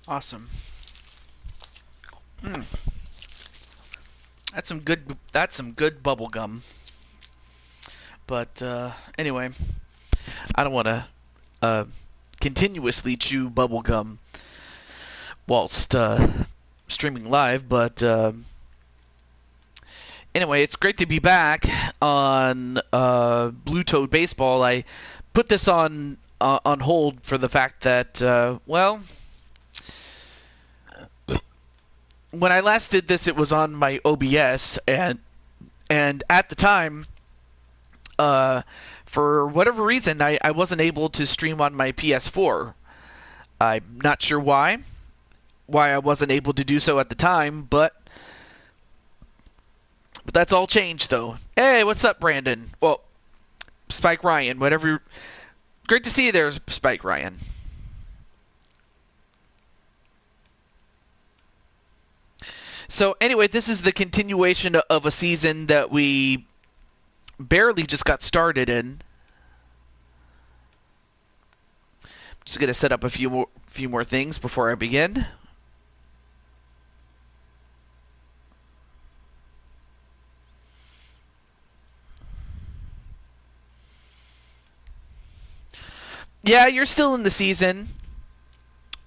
Awesome. Mm, that's some good bubble gum. But anyway, I don't want to uh, continuously chew bubble gum whilst streaming live, but anyway, it's great to be back on Blue Toad Baseball. I put this on hold for the fact that well, when I last did this, it was on my OBS, and at the time, uh, for whatever reason, I wasn't able to stream on my PS4. I'm not sure why I wasn't able to do so at the time, but that's all changed though. Hey, what's up, Brandon? Well, Spike Ryan, whatever. Great to see you there, Spike Ryan. So anyway, this is the continuation of a season that we barely just got started in. Just gonna set up a few more things before I begin. Yeah, you're still in the season.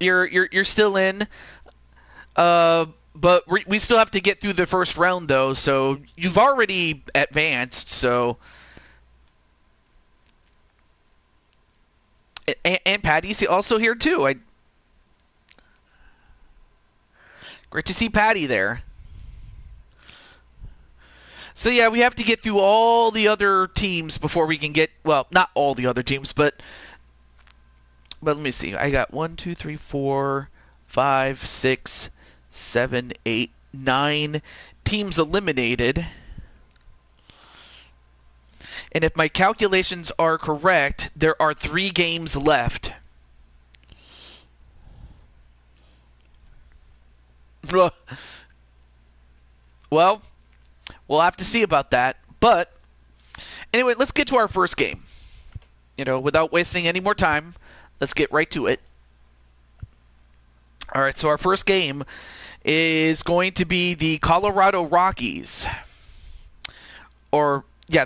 You're still in. But we still have to get through the first round though. So you've already advanced. So and Patty's also here too. Great to see Patty there. So yeah, we have to get through all the other teams before we can get, well, not all the other teams, but let me see. I got 1, 2, 3, 4, 5, 6, 7, 8, 9 teams eliminated. And if my calculations are correct, there are 3 games left. Well, we'll have to see about that. But anyway, let's get to our first game. Without wasting any more time, let's get right to it. All right, so our first game is going to be the Colorado Rockies. The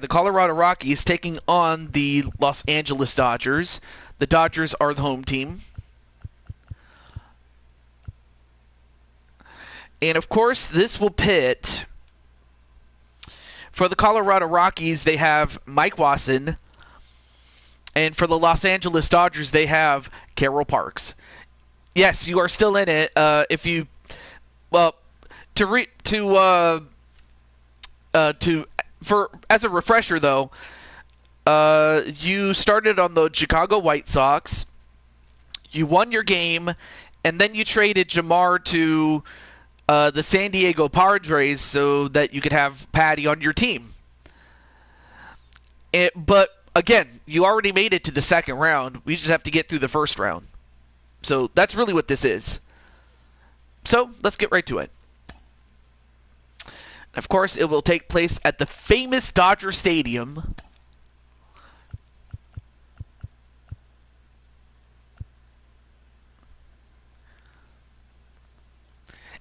Colorado Rockies taking on the Los Angeles Dodgers. The Dodgers are the home team. And of course, this will pit. For the Colorado Rockies, they have Mike Wasson. And for the Los Angeles Dodgers, they have Carroll Parks. Yes, you are still in it. If you, well, as a refresher though, you started on the Chicago White Sox. You won your game, and then you traded Jamar to the San Diego Padres so that you could have Patty on your team. But again, you already made it to the second round. We just have to get through the first round. So that's really what this is. So let's get right to it. Of course, it will take place at the famous Dodger Stadium.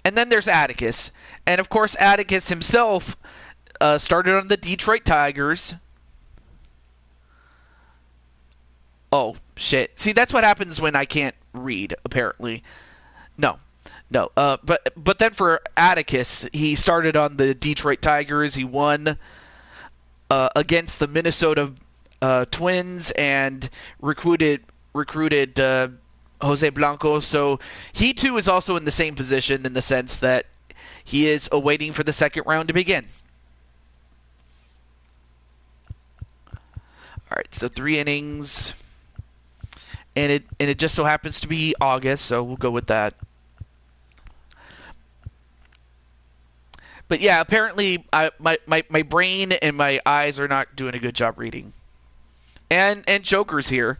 And then there's Atticus. And of course, Atticus himself started on the Detroit Tigers. Oh, shit. See, that's what happens when I can't read, apparently. No. But then for Atticus, he started on the Detroit Tigers. He won against the Minnesota Twins and recruited Jose Blanco. So he too is also in the same position in the sense that he is awaiting for the second round to begin. All right, so 3 innings, and it just so happens to be August, so we'll go with that. But yeah, apparently my brain and my eyes are not doing a good job reading. And Joker's here.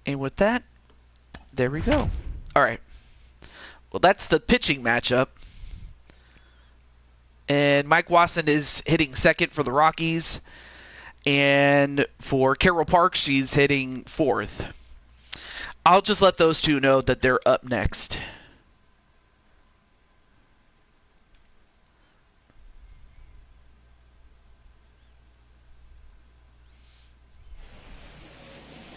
And with that, there we go. All right. Well, that's the pitching matchup. And Mike Wasson is hitting second for the Rockies. And for Carol Parks, she's hitting fourth. I'll just let those two know that they're up next.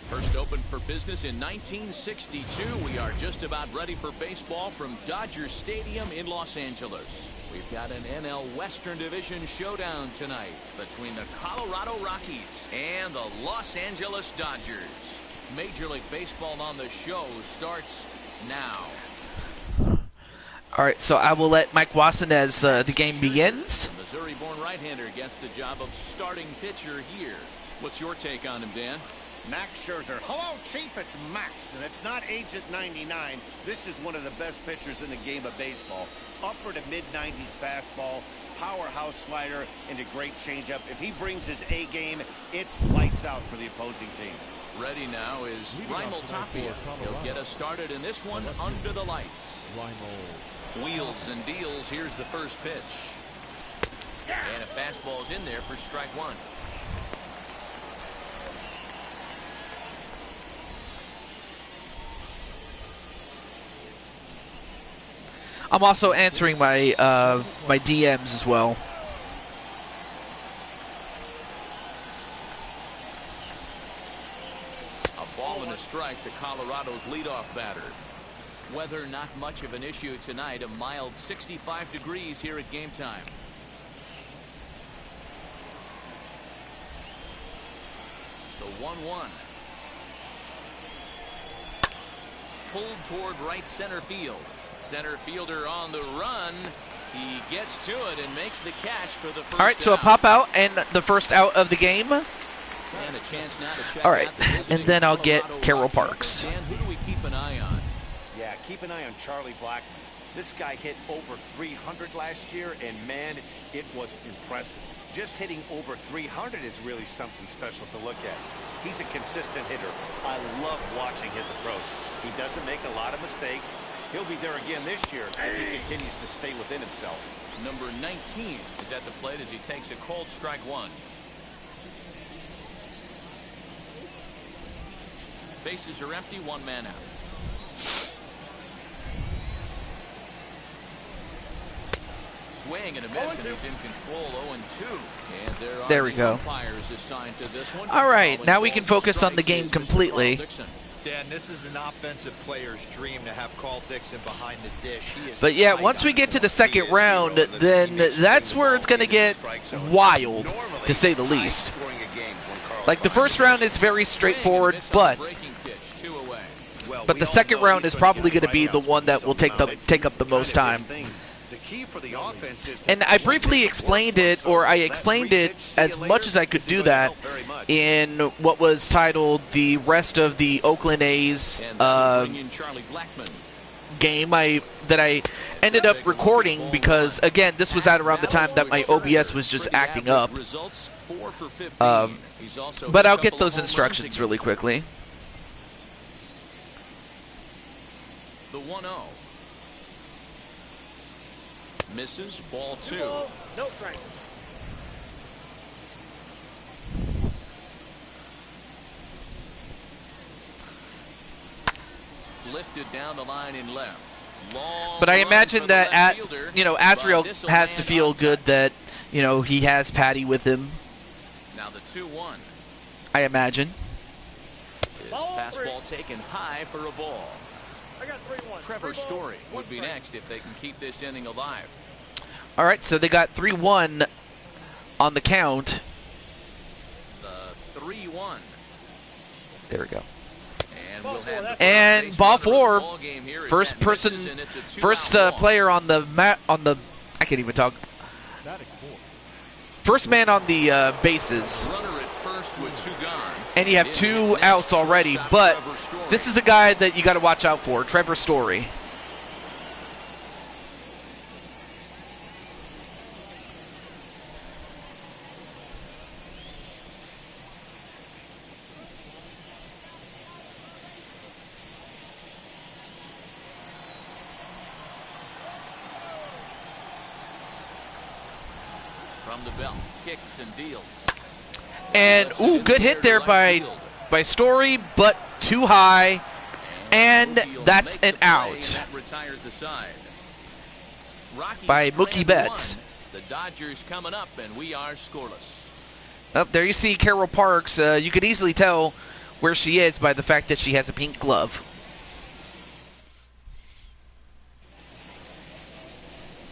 First opened for business in 1962. We are just about ready for baseball from Dodger Stadium in Los Angeles. We've got an NL Western Division showdown tonight between the Colorado Rockies and the Los Angeles Dodgers. Major League Baseball on the show starts now. All right, so I will let Mike Wasson as the game begins. Missouri-born right-hander gets the job of starting pitcher here. What's your take on him, Dan? Max Scherzer. Hello, Chief. It's Max, and it's not Agent 99. This is one of the best pitchers in the game of baseball. Upper to mid-90s fastball, powerhouse slider, and a great changeup. If he brings his A game, it's lights out for the opposing team. Ready now is Raimel Tapia. He'll get us started in this one under the lights. Wheels and deals. Here's the first pitch. And a fastball's in there for strike one. I'm also answering my my DMs as well. A ball and a strike to Colorado's leadoff batter. Weather not much of an issue tonight. A mild 65 degrees here at game time. The 1-1. Pulled toward right center field. Center fielder on the run. He gets to it and makes the catch for the first. All right, so a pop out and the first out of the game. And a chance now to check all right, out the and then I'll get Colorado Carol Rockies. Parks. Dan, who do we keep an eye on? Yeah, keep an eye on Charlie Blackmon. This guy hit over 300 last year, and man, it was impressive. Just hitting over 300 is really something special to look at. He's a consistent hitter. I love watching his approach. He doesn't make a lot of mistakes. He'll be there again this year if he continues to stay within himself. Number 19 is at the plate as he takes a cold strike one. Bases are empty, one man out. Swing and a miss, and he's in control. 0-2. And there we go. Umpires assigned to this one. All right, now we can focus on the game completely. Dan, this is an offensive player's dream to have Carl Dixon behind the dish. But yeah, once we get to the second round, then that's where it's going to get wild, to say the least. Like, the first round is very straightforward, but the second round is probably going to be the one that will take up the most time. And I briefly explained it, or I explained it as much as I could do that in what was titled the rest of the Oakland A's game that I ended up recording because, again, this was at around the time that my OBS was just acting up. But I'll get those instructions really quickly. The 1-0. Misses, ball two. No strike. Lifted down the line in left. Long but I run imagine for the that left fielder, Azriel but this'll has to land feel on good touch. that he has Patty with him. Now the 2-1. I imagine. His fastball taken high for a ball. I got 3-1. Trevor Story would be next if they can keep this inning alive. All right, so they got 3-1 on the count. The 3-1. There we go. And we'll have And ball four, first person, misses, and it's a first two-out ball. player on the I can't even talk. First man on the bases. Runner at first with two gone. And you have two outs already, but this is a guy that you got to watch out for, Trevor Story. the belt. Kicks and deals. And ooh, good hit there by Story, but too high, and that's an out that retires the side. by Mookie Betts. The Dodgers coming up, and we are scoreless. Up there you see Carol Parks. You could easily tell where she is by the fact that she has a pink glove.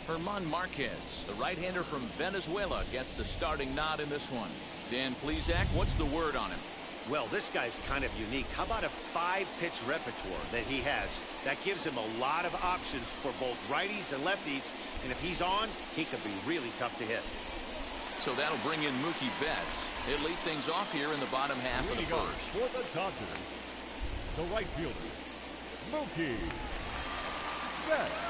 Herman Marquez, the right-hander from Venezuela, gets the starting nod in this one. Dan Plesac, what's the word on him? Well, this guy's kind of unique. How about a 5-pitch repertoire that he has? That gives him a lot of options for both righties and lefties. And if he's on, he could be really tough to hit. So that'll bring in Mookie Betts. He'll lead things off here in the bottom half of the first. For the Dodgers, the right fielder, Mookie Betts.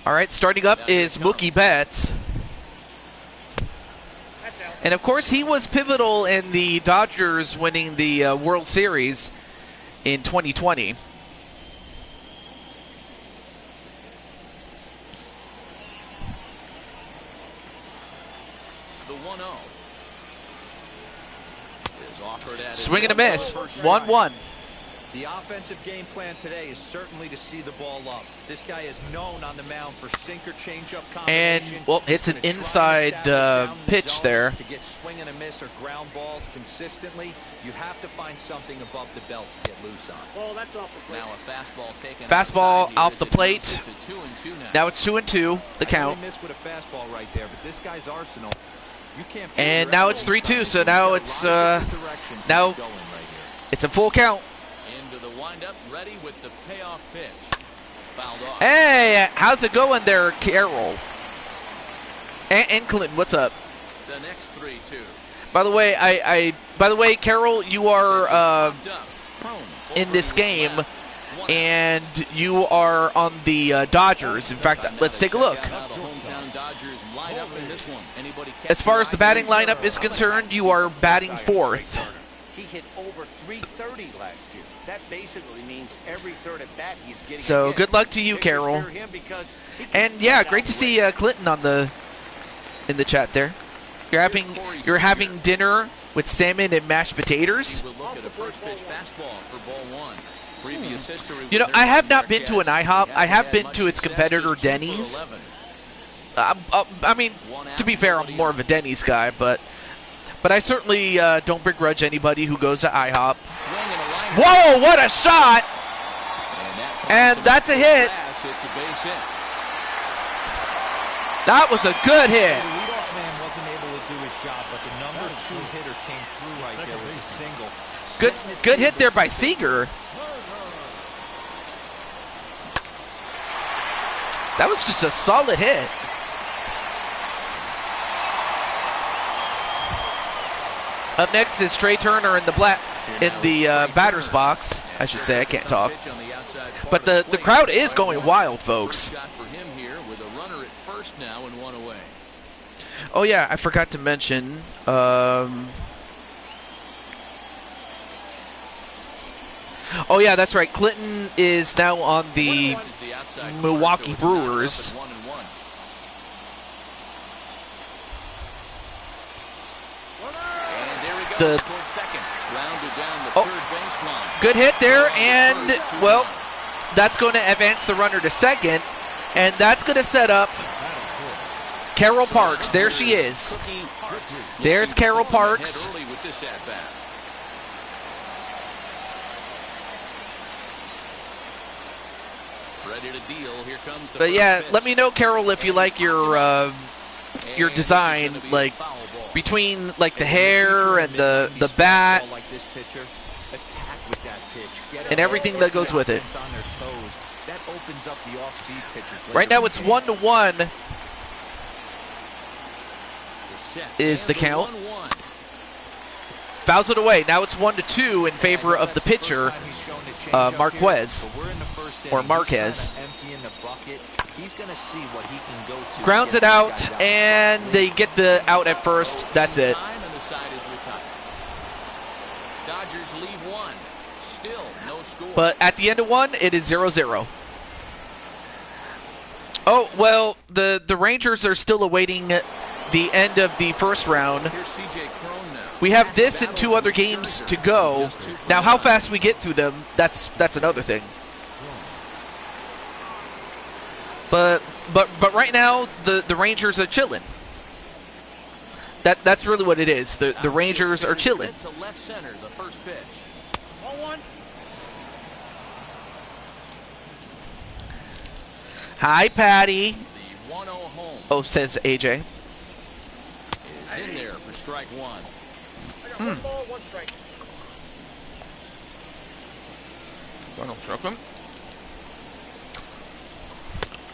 All right, starting up is Mookie Betts. And, of course, he was pivotal in the Dodgers winning the World Series in 2020. The 1-0 is offered at Swing and a miss. 1-1. The offensive game plan today is certainly to see the ball up. This guy is known on the mound for sinker changeup combination. And, well, it's an inside pitch there. To get swing and a miss or ground balls consistently, you have to find something above the belt to get loose on. Oh, that's off the plate. Now a fastball taken. Fastball outside off here the as it plate. moves it to 2-2 now. Now it's 2-2, the count. I really missed with a fastball right there, but this guy's arsenal. You can't. And now it's 3-2, so now it's now it's a full count. Into the windup, ready with the payoff pitch. Fouled off. Hey, how's it going there, Carol? And Clinton, what's up? The next 3-2. By the way, Carol, you are in this game, and you are on the Dodgers. In fact, let's take a look. As far as the batting lineup is concerned, you are batting fourth. He hit over 330 last year. That basically means every third at bat he's getting. So good luck to you, Carol. And yeah, great to see Clinton in the chat there. You're having dinner with salmon and mashed potatoes. You know, I have not been to an IHOP. I have been to its competitor Denny's. I mean, to be fair, I'm more of a Denny's guy, but I certainly don't begrudge anybody who goes to IHOP. Whoa, what a shot! And that's a hit. That was a good hit. The leadoff man wasn't able to do his job, but the number 2 hitter came through right there with a single. Good hit there by Seager. That was just a solid hit. Up next is Trey Turner in the batter's box. I should say, I can't talk. But the crowd is going wild, folks. Oh yeah, I forgot to mention. Oh yeah, that's right. Clinton is now on the Milwaukee Brewers. Good hit there, and well, that's going to advance the runner to second, and that's going to set up Carol Parks. There she is. There's Carol Parks. But yeah, let me know, Carol, if you like your design, like between like the hair and the bat and everything that goes with it. Right now it's 1-1 is the count. Fouls it away. Now it's 1-2 in favor of the pitcher, Marquez or Marquez. Grounds it out, and they get the out at first. That's it. Dodgers lead 1. Still no score. But at the end of one, it is 0-0. Oh, well, the Rangers are still awaiting the end of the first round. Here's CJ Crone now. We have this and 2 other games to go. Now, how fast we get through them, that's another thing. But right now, the Rangers are chilling. That's really what it is. The Rangers are chilling. To left center, the first pitch. Ball one. Hi, Patty. The 1-0 home Oh, says AJ. is in there for strike one. I got one ball, one strike. Donald Truckham.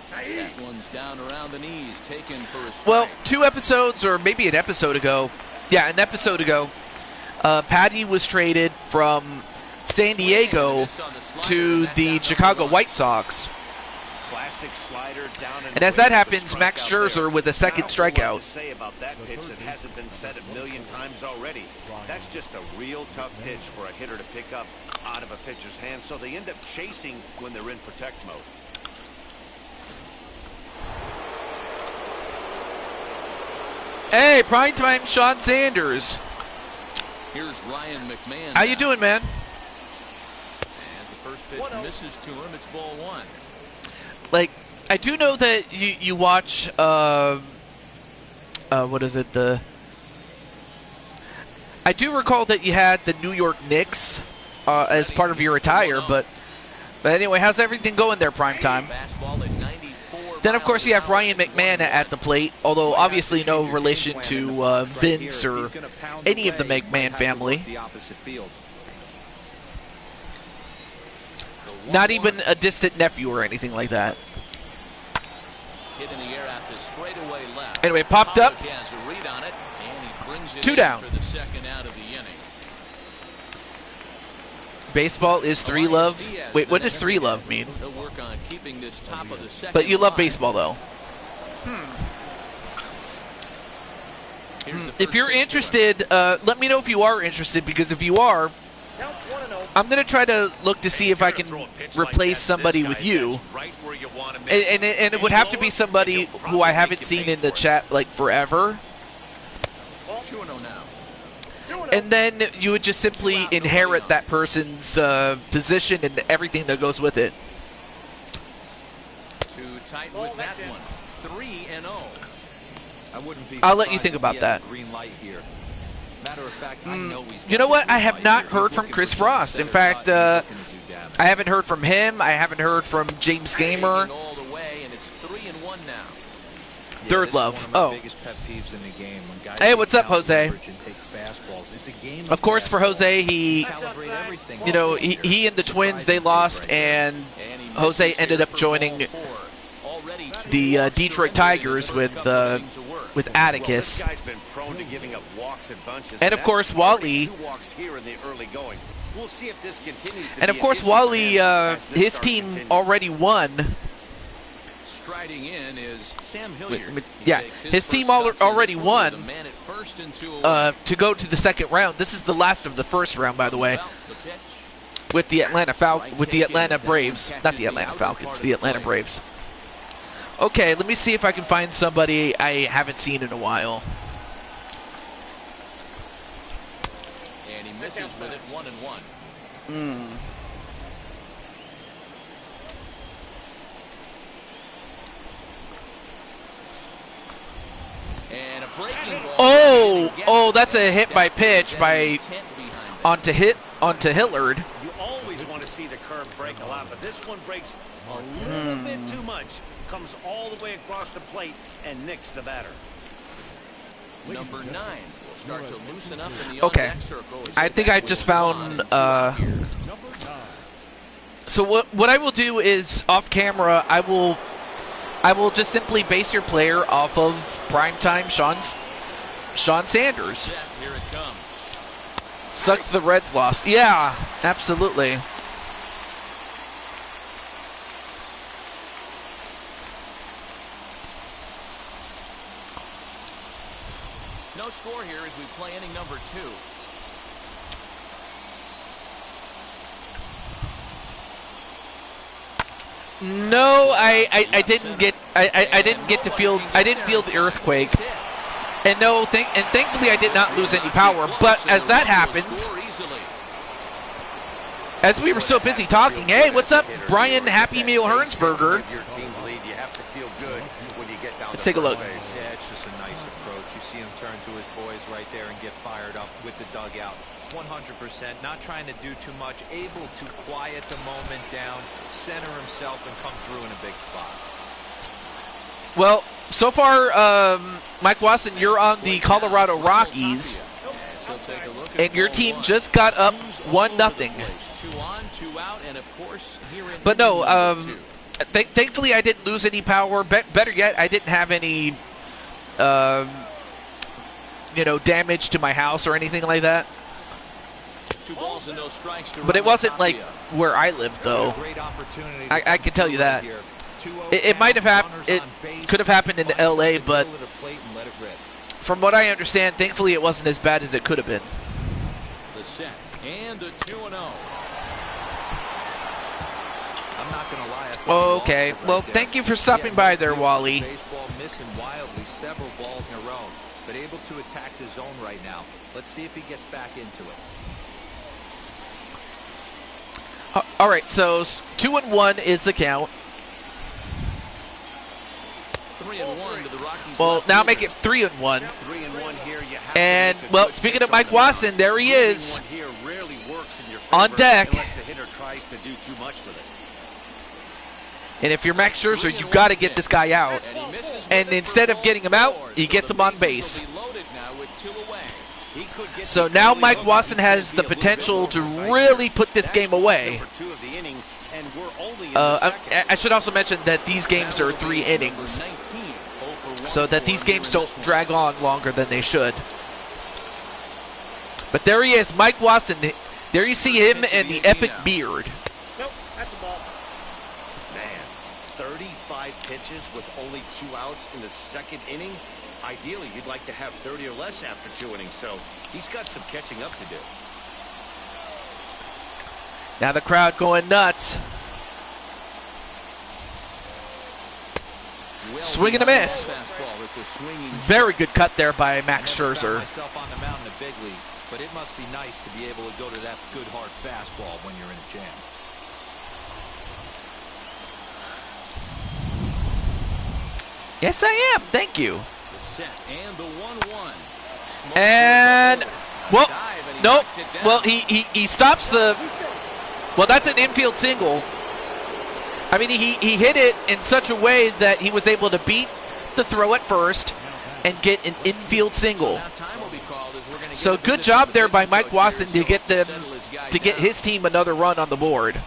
That one's down around the knees, taken for a strike. Well, 2 episodes, or maybe an episode ago. Yeah, an episode ago. Patty was traded from San Diego to the Chicago White Sox. Classic slider down And as that happens, strikeout Max there. Scherzer with a second Not a whole lot strikeout. to say about that pitch that hasn't been said a million times already. That's just a real tough pitch for a hitter to pick up out of a pitcher's hand, so they end up chasing when they're in protect mode. Hey, primetime Sean Sanders. Here's Ryan McMahon. How you now. doing, man? As the first pitch 1-0. misses to him, it's ball one. Like, I do know that you watch, what is it, I do recall that you had the New York Knicks as part of your attire, but anyway, how's everything going there, primetime? Fastball at 94 Then, of course, you have Ryan miles an hour. McMahon at the plate, although obviously no relation to Vince or any of the McMahon family. The opposite field. Not even a distant nephew or anything like that. Hit in the air out to straightaway left. Anyway, popped up. Pollock has a read on it, and he brings it 2 in down. for the second out of the inning. Baseball is 3 love. Wait, what does 3 love mean? They'll work on keeping this top of the second. But you love line. baseball, though. Here's the If first you're pitch to him. interested, let me know if you are interested, because if you are, Count 1-0. I'm going to try to look to see if I can replace somebody with you. And it would have to be somebody who I haven't seen in the chat, like, forever. 2-0 now. 2-0. And then you would just simply inherit that person's position and everything that goes with it. Too tight with that one. 3-0. I wouldn't be I'll let you surprised think if about he had that. a green light here. Matter of fact, I know he's You know got what? the I green have light not here. heard He's from looking Chris for some Frost. In center fact, cut, and he's looking to do damage. I haven't heard from him. I haven't heard from James Gamer. Taking all the way, and it's 3-1 now. Third this is love. one of my Oh. biggest pet peeves in the game, when guys Hey, what's up, count Jose? leverage and take fastballs. It's a game Of course, for fastballs. Jose, he, Calibrate everything. you know, he and the Twins, they lost, and And he Jose misses ended here up for joining ball 4. Already two the walks Detroit surrendered in Tigers the with first couple innings of work. with Well, this Atticus. guy's been prone to giving up walks and bunches. And of that's course, already Wally. 2 walks here in the early going. We'll see if this continues to And be of an course, issue for Wally, him as this his start team continues. already won. Striding in is Sam Wait, Hilliard. yeah, He his takes team first cuts in already this one with won. a man at first and 2 away. To go to the second round. This is the last of the first round, by the way, Well, the pitch. with the Atlanta Braves, not the Atlanta Falcons, the Atlanta Braves. Okay, let me see if I can find somebody I haven't seen in a while. And he misses with it 1-1. And a breaking ball. Oh, that's a hit by pitch by onto Hilliard. You always want to see the curve break a lot, but this one breaks a little bit too much. Comes all the way across the plate and nicks the batter. Number 9 will start to loosen up in the Okay. on-deck circle. I think I just found. So what I will do is off camera, I will just simply base your player off of primetime Sean Sanders. Set, here it comes. Sucks the Reds lost. Yeah, absolutely. No score here as we play inning number 2. No, I didn't get I didn't get to feel the earthquake, and no, thankfully I did not lose any power. But as that happens, as we were so busy talking, hey, what's up, Brian Happy Meal Hernsberger? Let's take a look. Yeah, it's just a nice approach. You see him turn to his boys right there and get fired up with the dugout. 100%, not trying to do too much, able to quiet the moment down, center himself, and come through in a big spot. Well, so far, Mike Watson, you're on the Colorado Rockies, and your team just got up 1-0. But no, thankfully I didn't lose any power. Better yet, I didn't have any, damage to my house or anything like that. But it wasn't like where I lived, though. I can tell you that. It might have happened. It could have happened in LA, but from what I understand, thankfully it wasn't as bad as it could have been. The set and the 2-0. I'm not gonna lie. Okay, well, thank you for stopping by there, Wally. Baseball missing wildly several balls in a row, but able to attack the zone right now. Let's see if he gets back into it. All right, so 2-1 is the count. 3-1 to the Rockies. Well, now make it 3-1. 3-1 here. And, well, speaking of Mike Watson, there he is on deck. Unless the hitter tries to do too much with it. And if you're Max Scherzer, you got to get this guy out. And instead of getting him out, he gets him on base. So now Mike Watson has the potential to really put this game away. I should also mention that these games are 3 innings, so that these games don't drag on longer than they should. But there he is, Mike Watson. There you see him and the epic beard. Nope, that's the ball. Man, 35 pitches with only 2 outs in the second inning. Ideally, you'd like to have 30 or less after 2 innings, so he's got some catching up to do. Now the crowd going nuts. Swing and a miss. Very good cut there by Max Scherzer. Myself on the mound in the big leagues, but it must be nice to be able to go to that good hard fastball when you're in a jam. Yes, I am. Thank you. The set and the 1-1. And well, nope. Well, he stops the. Well, that's an infield single. I mean, he hit it in such a way that he was able to beat the throw at first and get an infield single. So good job there by Mike Watson to get his team another run on the board.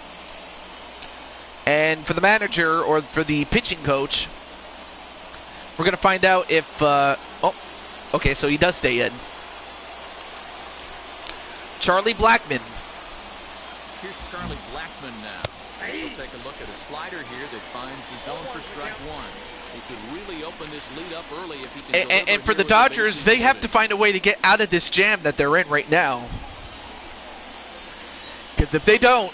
And for the manager or for the pitching coach, we're going to find out if okay, so he does stay in. Charlie Blackmon. Here's Charlie Blackmon now. She'll take a look at a slider here that finds the zone for strike 1. He could really open this lead up early if he can. And for the Dodgers, they have to find a way to get out of this jam that they're in right now. Because if they don't,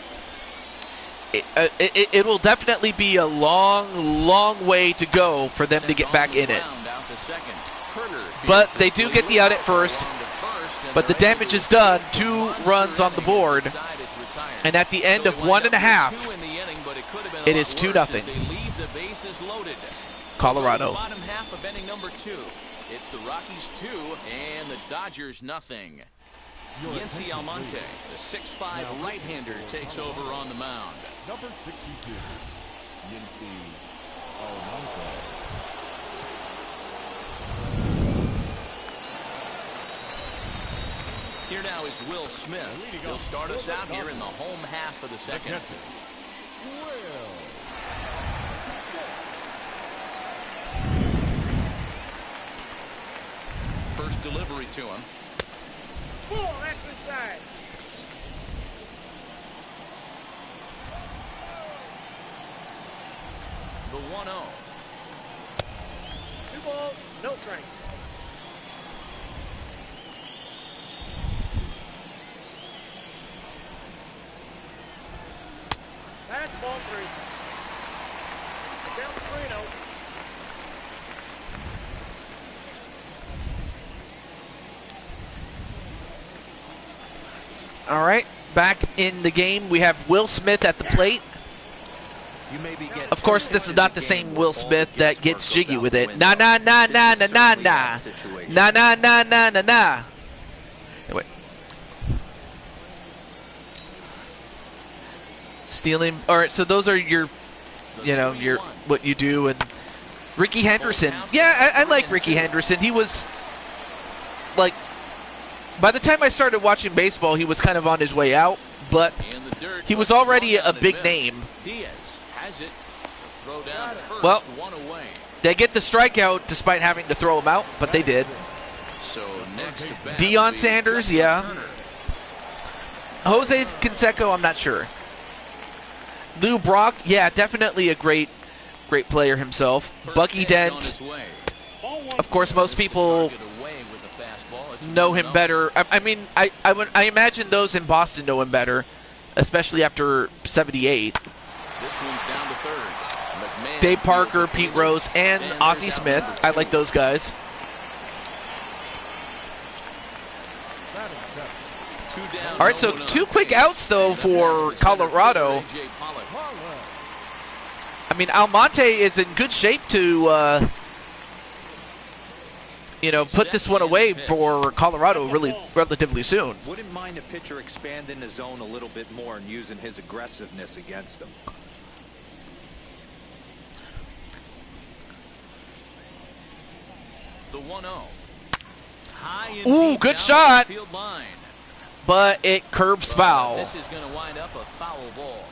it will definitely be a long, long way to go for them to get back in it. But they do get the out at first. But the damage is done. 2 runs on the board. And at the end of 1.5, it is 2-0. Colorado. Bottom half of inning number 2. It's the Rockies 2 and the Dodgers nothing. Yency Almonte, the 6'5" right-hander, takes over on the mound. Number 62, Yency Almonte. Here now is Will Smith. He'll start us out here in the home half of the second. First delivery to him. Ball, that's inside. The 1-0. 2 balls, no strike. That's ball 3. All right, back in the game, we have Will Smith at the plate. You maybe get Of course, this is not the same Will Smith that gets jiggy with it. Nah, nah, nah, nah, nah, nah, nah. Nah, nah, nah, nah, nah, nah. Anyway. Stealing. All right, so those are your, your what you do. And Ricky Henderson. Yeah, I like Ricky Henderson. He was, like, by the time I started watching baseball, he was kind of on his way out, but he was already a big name. Diaz has it. Throw down first, Well, one away. They get the strikeout despite having to throw him out, but they did. So next to bat Deion will be Sanders, Justin yeah. Turner. Jose Canseco, I'm not sure. Lou Brock, yeah, definitely a great player himself. First Bucky pitch on Dent, its way. of course, most people Target away with the fastball. It's know him 1-0. better. I mean, I imagine those in Boston know him better, especially after '78. This one's down to third. McMahon Dave fields Parker, it Pete early. Rose, and And Ozzie there's out Smith. number I two. like those guys. Two down, All right, so no one two on quick base. outs, though, And for that's the center Colorado. fielder, A.J. Pollock. I mean, Almonte is in good shape to, put this one away for Colorado relatively soon. Wouldn't mind a pitcher expanding the zone a little bit more and using his aggressiveness against them. The 1-0. High and Ooh, deep good down shot. the field line. But it curves foul. This is going to wind up a foul ball.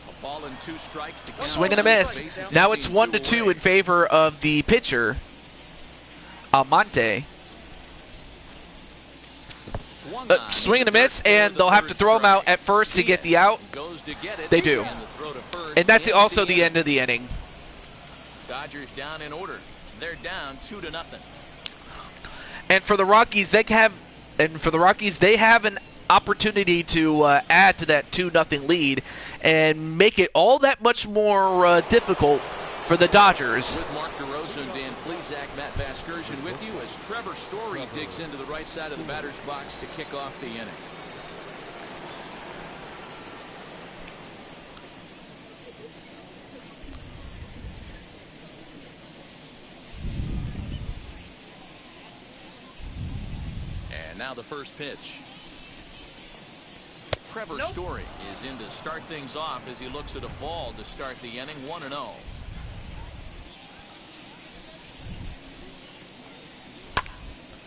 A ball and two strikes to count. Swing and a miss. Now it's 1-2 in favor of the pitcher, Almonte. Swing and a miss, and they'll have to throw him out at first to get the out. They do. And that's also the end of the inning. Dodgers down in order. They're down 2-0. And for the Rockies, they have an opportunity to add to that 2-0 lead and make it all that much more difficult for the Dodgers. With Mark DeRosa and Dan Plesac, Matt Vasgersian with you as Trevor Story digs into the right side of the batter's box to kick off the inning. And now the first pitch. Trevor Story is in to start things off as he looks at a ball to start the inning. 1-0.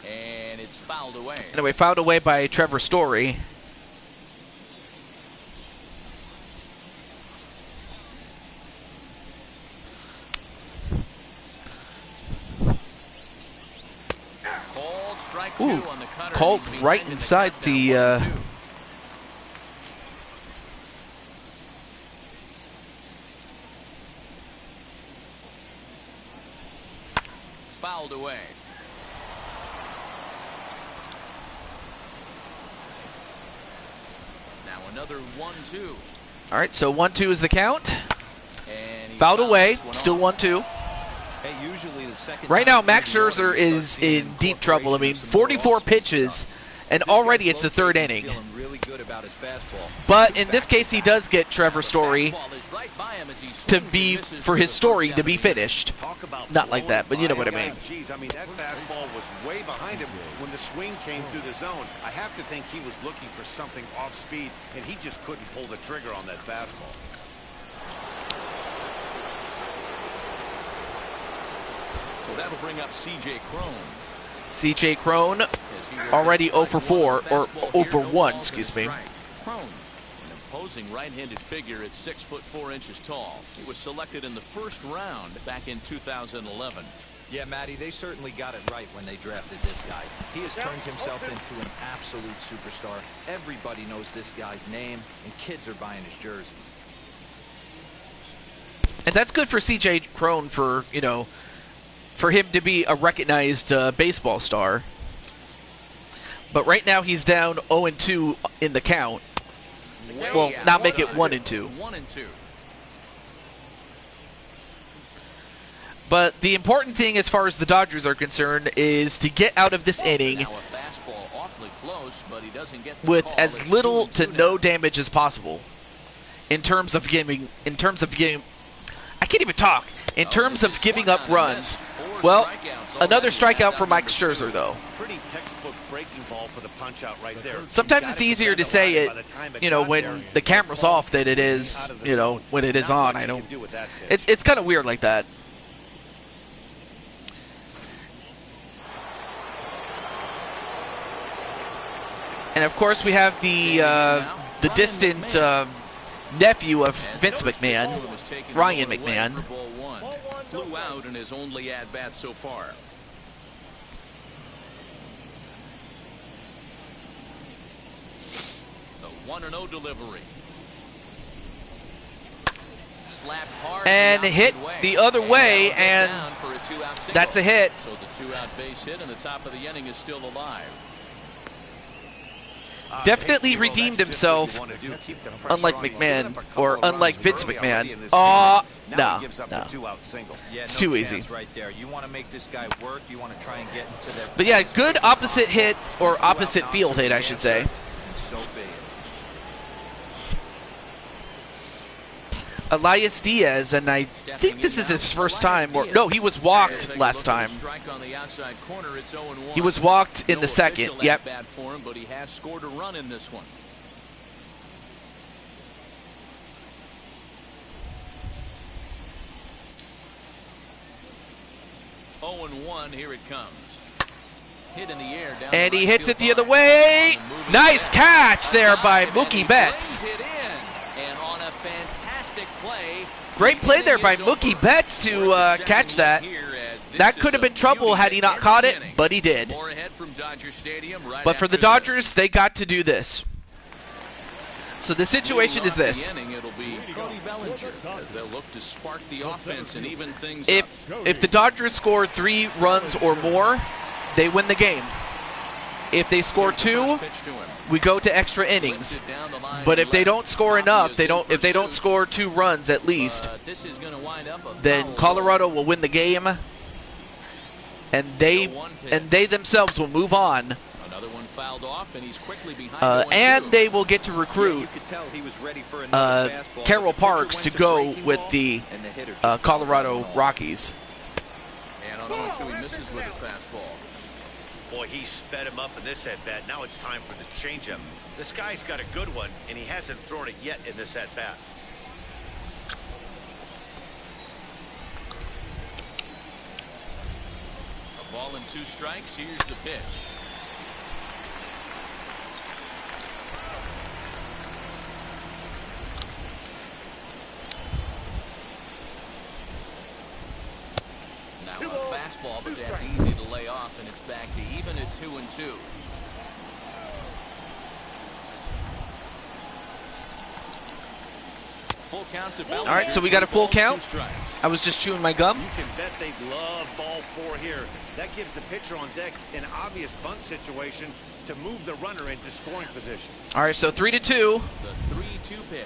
And it's fouled away. Anyway, fouled away by Trevor Story. Called strike Ooh, two on the cutter. called He's right behind in inside count the, now, 1-2. Fouled away. Now another 1-2. All right, so 1-2 is the count. And he Fouled fouls away, this one still off. 1-2. Hey, usually the second Right time now, Max through the Scherzer order, you is start seeing in deep trouble. I mean, incorporation of some more 44 off-speed pitches, stuff. and This already guy's it's the third located, inning. feeling really good about his fastball. But in this case, he does get Trevor Story Fastball is right by him as he to swings and be, misses for his the story first to out be of the inning. finished. Talk about Not like that, but you know what I blowing mean. by him. Geez, I mean, that fastball was way behind him when the swing came through the zone. I have to think he was looking for something off speed, and he just couldn't pull the trigger on that fastball. So that'll bring up C.J. Cron. C.J. Cron As he works already at 0 for strike one 4, on or the fastball 0 here, for no 1, balls excuse and a me. strike. Cron, an imposing right-handed figure at 6'4" tall. He was selected in the first round back in 2011. Yeah, Matty, they certainly got it right when they drafted this guy. He has turned himself into an absolute superstar. Everybody knows this guy's name, and kids are buying his jerseys. And that's good for C.J. Cron for, for him to be a recognized baseball star. But right now he's down 0-2 in the count. Well, now make it 1-2. 1-2. But the important thing as far as the Dodgers are concerned is to get out of this inning Now a fastball awfully close, but he doesn't get the with call. as It's little 2-2 to now. no damage as possible. In terms of giving, I can't even talk. In terms of giving up runs. Well, another strikeout for Mike Scherzer, though. Pretty textbook breaking ball for the punch out right there. Sometimes it's easier to say it, when the camera's off than it is, when it is on. I don't. It's kind of weird like that. And of course, we have the distant nephew of Vince McMahon, Ryan McMahon. Flew out in his only at-bat so far. The 1-0 delivery. Slapped hard And the hit opposite way. the other way, that'll get and down for a two-out single. that's a hit. So the two-out base hit, and the top of the inning is still alive. Definitely redeemed himself, unlike McMahon, or unlike Vince McMahon. No. Yeah, It's no too chance easy. right there. You want to make this guy work. You want to try and get into their. But yeah, good opposite hit, or opposite field hit, I should say. And so be it. Elias Diaz, and I think this is his first time. Or no, he was walked last time. He was walked in the second. Yep. For him, but he has scored a run in this one. Oh and 1, here it comes. Hit in the air down And the he right hits field it the other line. way. Moving Nice back. catch there by And he Mookie Betts. brings it in. And on a fantastic play. Great play there by the inning is Mookie over. Betts to Fourth and catch second that. here as this That is could have a been trouble beauty had he to not end caught the it, inning. but he did. More ahead from Dodger Stadium right But for the after Dodgers, this. they got to do this. So the situation is this. The inning, it'll be Cody Bellinger as they'll look to spark the offense and even things If the Dodgers score 3 runs or more, they win the game. If they score 2, we go to extra innings. But if they don't score enough, if they don't score 2 runs at least, then Colorado will win the game, and they themselves will move on. Another one fouled off, and he's quickly behind. And they will get to recruit You could tell he was ready for another fastball. Carroll The pitcher Parks went to go breaking with ball, the and the hitter just Colorado fouls out. Rockies. And on 0-2, he misses with a fastball. Boy, he sped him up in this at-bat. Now it's time for the changeup. This guy's got a good one, and he hasn't thrown it yet in this at-bat. A ball and 2 strikes. Here's the pitch. Now a fastball, but that's easy to lay off, and it's back to even at 2-2. Full count to Bellinger. All right, so we got a full Balls, 2 count. strikes. I was just chewing my gum. You can bet they love ball 4 here. That gives the pitcher on deck an obvious bunt situation to move the runner into scoring position. All right, so 3-2 The 3-2 pitch.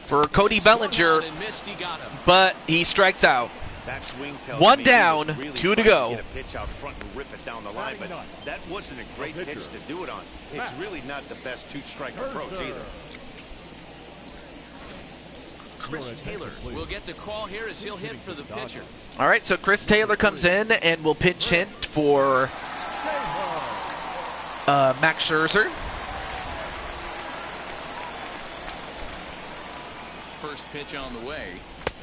for Cody Bellinger, And missed, he got him. but he strikes out. That swing tells One me he was down, really 2 to trying go. Get a pitch out front and rip it down the line, but that wasn't a great pitch to do it on. It's really not the best 2-strike approach either. Chris Taylor will get the call here as he'll hit for the pitcher. All right, so Chris Taylor comes in and will pinch hit for Max Scherzer. First pitch on the way.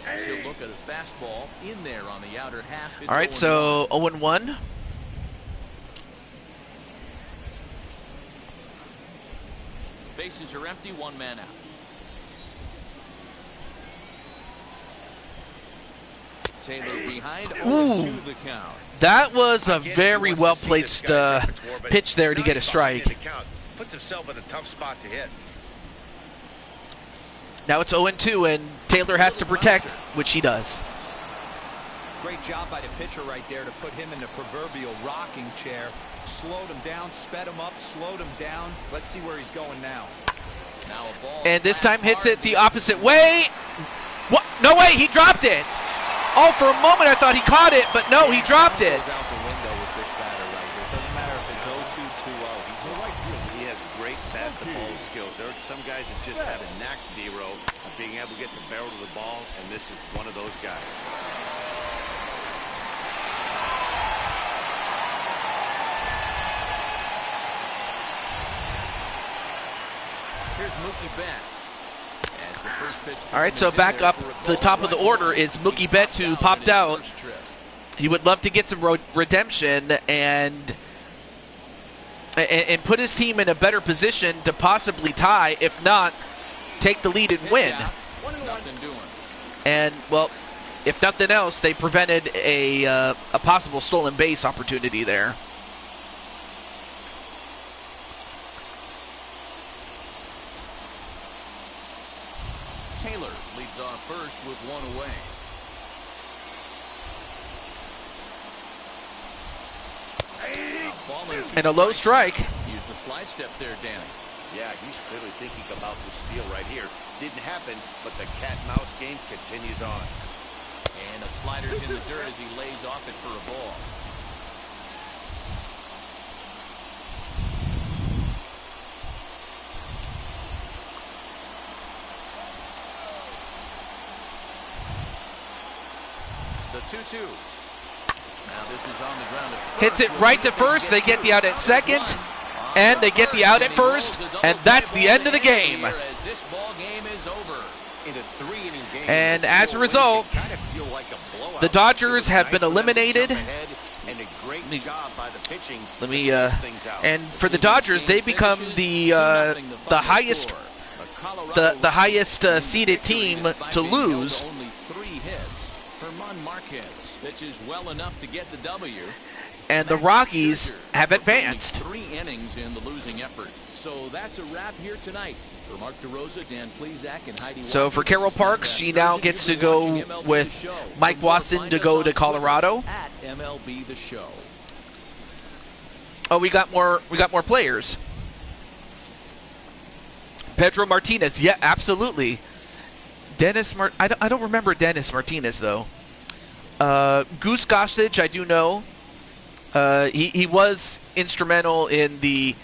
As he'll look at a fastball in there on the outer half. It's All right, 0-1. so 0-1. Bases are empty, 1 man out. Taylor behind, 0-2 the count. That was a Again, very he wants well to see placed this guy's repertoire, but pitch there to now get a he's behind strike. in the count. Puts himself in a tough spot to hit. Now it's 0-2, and Taylor has to protect, which he does. Great job by the pitcher right there to put him in the proverbial rocking chair. Slowed him down, sped him up, slowed him down. Let's see where he's going now. Now a ball And this slapped time hits hard it the opposite way. What? No way, he dropped it. Oh, for a moment I thought he caught it, but no, he dropped it. Goes out the window with this batter right here. It doesn't matter if it's 0-2, 2-0. He's a right fielder. He has great bat-to-ball skills. There are some guys that just have a knack, D-Row, of being able to get the barrel to the ball, and this is one of those guys. Here's Mookie Betts. As the first pitch All right, so back up the top of the order is Mookie Betts, who popped out. He would love to get some redemption and put his team in a better position to possibly tie, if not take the lead and win. Nothing doing. And, well, if nothing else, they prevented a possible stolen base opportunity there. Taylor leads off first with one away. And a low strike. Use the slide step there, Danny. Yeah, he's clearly thinking about the steal right here. Didn't happen, but the cat-mouse game continues on. And a slider's in the dirt as he lays off it for a ball. The 2-2. Now this is on the ground. Hits it right to first. They get the out at second. And they get the out at first. And that's the end of the game. This ball game is over. In a three-inning game, And as a result, the Dodgers have been eliminated. And a great job by the pitching. Let me, and for the Dodgers, they become the highest seeded team to lose. Only 3 hits. Herman Marquez pitches well enough to get the W. And the Rockies have advanced. 3 innings in the losing effort. So that's a wrap here tonight. For Mark DeRosa, Dan Plesac, and Heidi So Watkins, for Carol Parks, she now gets to go with Mike Watson to go to Colorado. At MLB The Show. Oh, we got more players. Pedro Martinez, yeah, absolutely. I don't remember Dennis Martinez though. Goose Gossage, I do know. He was instrumental in the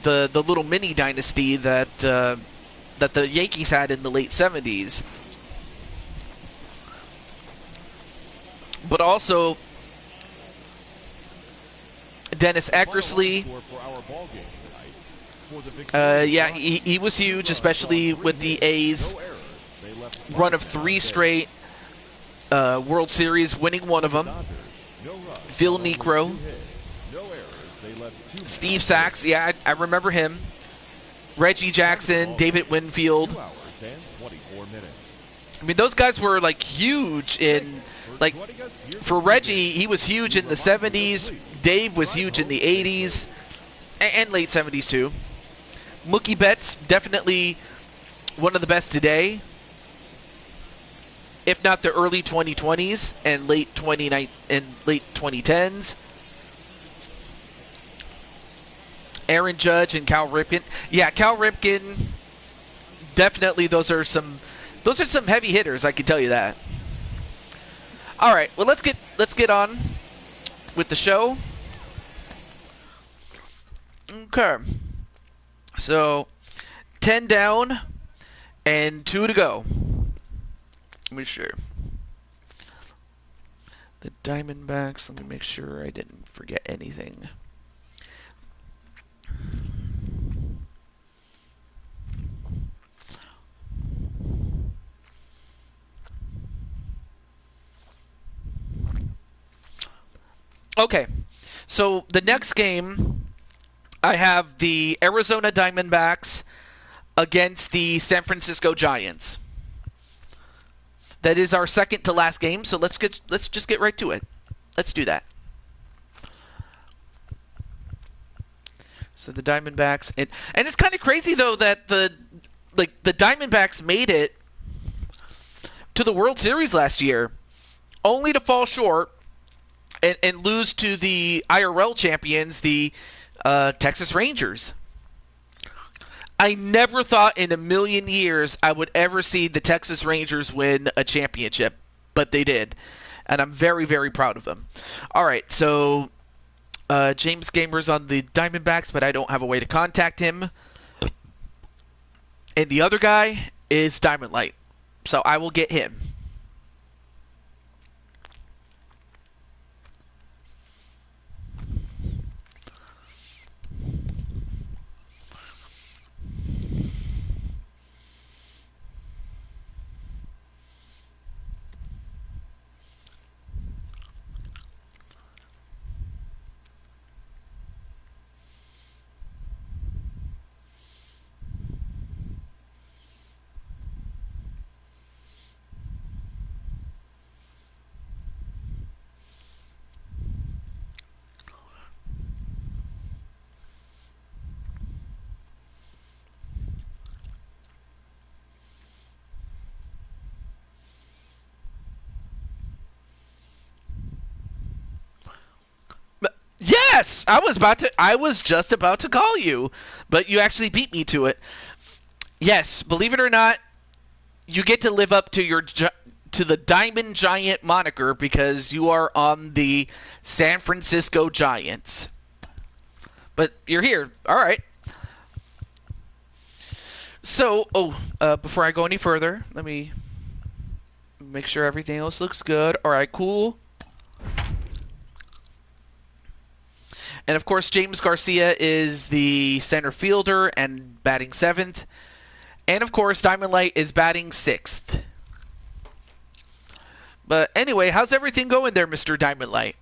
little mini dynasty that the Yankees had in the late 70s. But also Dennis Eckersley. Yeah, he was huge, especially with the A's run of 3 straight World Series, winning one of them. Phil Niekro. Steve Sachs, yeah, I remember him. Reggie Jackson, David Winfield. I mean, those guys were like huge in, like, for Reggie, he was huge in the 70s. Dave was huge in the 80s and late 70s too. Mookie Betts, definitely one of the best today, if not the early 2020s and late 2010s. Aaron Judge and Cal Ripken. Yeah, Cal Ripken, definitely those are some heavy hitters, I can tell you that. All right, well let's get on with the show. Okay. So 10 down and 2 to go. Let me sure. The Diamondbacks, let me make sure I didn't forget anything. Okay, so the next game, I have the Arizona Diamondbacks against the San Francisco Giants. That is our second to last game, so let's just get right to it. Let's do that. So the Diamondbacks, and it's kind of crazy though that the Diamondbacks made it to the World Series last year, only to fall short and lose to the IRL champions, the Texas Rangers. I never thought in a million years I would ever see the Texas Rangers win a championship, but they did. And I'm very, very proud of them. All right, so James Gamer's on the Diamondbacks, but I don't have a way to contact him. And the other guy is Diamond Light, so I will get him. Yes, I was just about to call you, but you actually beat me to it. Yes, believe it or not, you get to live up to the Diamond Giant moniker because you are on the San Francisco Giants. But you're here. All right. So, before I go any further, let me make sure everything else looks good. All right, cool. And, of course, James Garcia is the center fielder and batting 7th. And, of course, Diamond Light is batting 6th. But anyway, how's everything going there, Mr. Diamond Light?